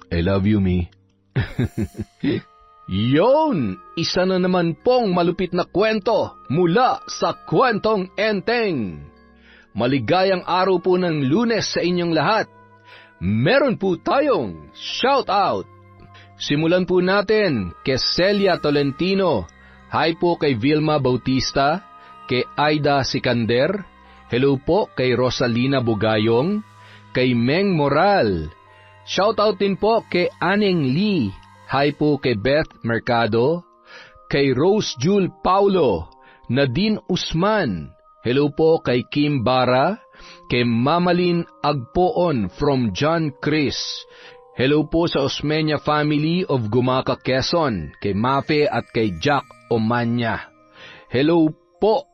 I love you, Mi. Yon! Isa na naman pong malupit na kwento mula sa Kwentong Enteng. Maligayang araw po ng Lunes sa inyong lahat. Meron po tayong shout out. Simulan po natin kay Celia Tolentino. Hi po kay Vilma Bautista, kay Aida Sikander. Hello po kay Rosalina Bugayong, kay Meng Moral. Shout out din po kay Aneng Lee. Hi po kay Beth Mercado, kay Rose Jule Paulo, Nadine Usman. Hello po kay Kim Bara, kay Mamalin Agpoon from John Chris. Hello po sa Osmeña family of Gumaca, Quezon, kay Mafe at kay Jack Omanya. Hello po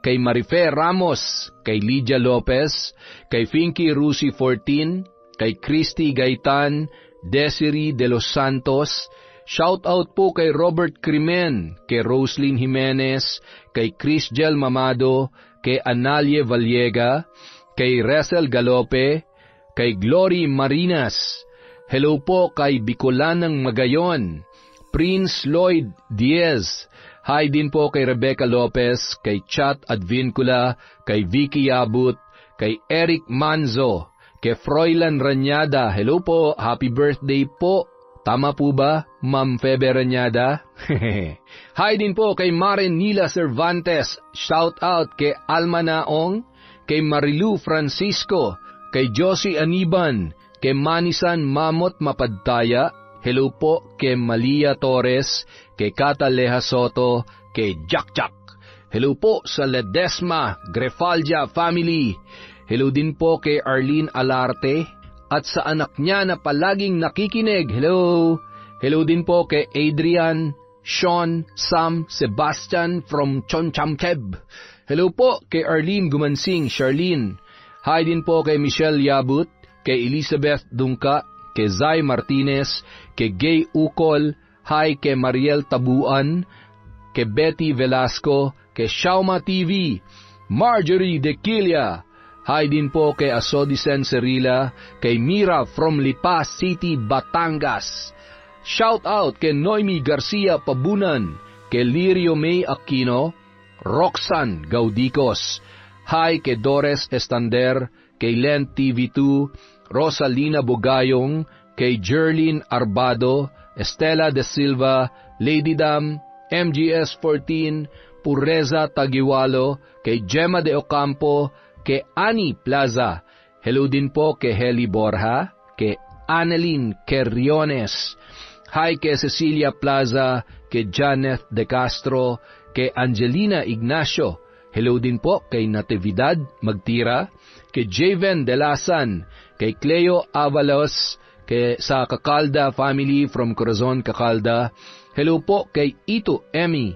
kay Marife Ramos, kay Lydia Lopez, kay Finky Rusi 14, kay Christy Gaitan, Desiree de los Santos. Shout out po kay Robert Crimen, kay Roslyn Jimenez, kay Chris Gel Mamado, kay Analie Vallega, kay Resel Galope, kay Glory Marinas. Hello po kay Bicolanang Magayon, Prince Lloyd Diaz. Hi din po kay Rebecca Lopez, kay Chat Advincula, kay Vicky Yabut, kay Eric Manzo, kay Froilan Ranyada. Hello po, happy birthday po. Tama po ba, Ma'am Febe Ranyada? Hi din po kay Maren Nila Cervantes. Shout out kay Alma Naong, kay Marilu Francisco, kay Josie Aniban, kay Manisan Mamot Mapadtaya. Hello po kay Malia Torres, kay Kata Leha Soto, kay Jack Jack. Hello po sa Ledesma, Grefaldia family. Hello din po kay Arlene Alarte at sa anak niya na palaging nakikinig. Hello. Hello din po kay Adrian, Sean, Sam, Sebastian from Chonchamkeb. Hello po kay Arlene Gumansing, Charlene. Hi din po kay Michelle Yabut, kay Elizabeth Dungka, kay Zay Martinez, kay Gay Ukol, hi kay Mariel Tabuan, kay Betty Velasco, kay Shauma TV, Marjorie Dequilia, hi din po kay Asodisen Cerilla, kay Mira from Lipa City, Batangas. Shout out kay Noemi Garcia Pabunan, kay Lirio May Aquino, Roxanne Gaudicos, hi kay Dores Estander, kay Len TV2, Rosalina Bugayong, kay Jerlyn Arbado, Estela De Silva, Lady Dam, MGS 14, Pureza Tagiwalo, kay Gemma De Ocampo, kay Ani Plaza. Hello din po kay Heli Borja, kay Annalyn Querriones. Hi kay Cecilia Plaza, kay Janeth De Castro, kay Angelina Ignacio. Hello din po kay Natividad Magtira, kay Javen Delasan, kay Cleo Avalos, kay sa Kakalda family from Corazon, Kakalda. Hello po kay Ito Emmy,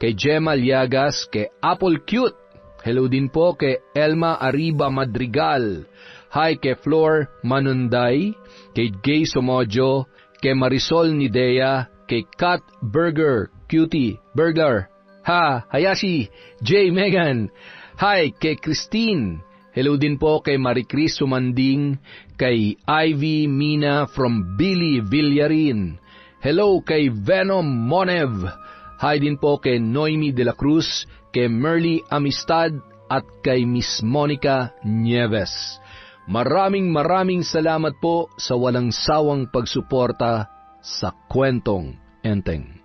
kay Gemma Liagas, kay Apple Cute. Hello din po kay Elma Arriba Madrigal. Hi kay Flor Manunday, kay Gay Somojo, kay Marisol Nidea, kay Kat Burger, Cutie, Burglar. Ha, Hayashi, J. Megan. Hi kay Christine. Hello din po kay Maricris Sumanding, kay Ivy Mina from Billy Villarin. Hello kay Venom Monev. Hi din po kay Noemi de la Cruz, kay Merly Amistad at kay Miss Monica Nieves. Maraming salamat po sa walang sawang pagsuporta sa Kwentong Enteng.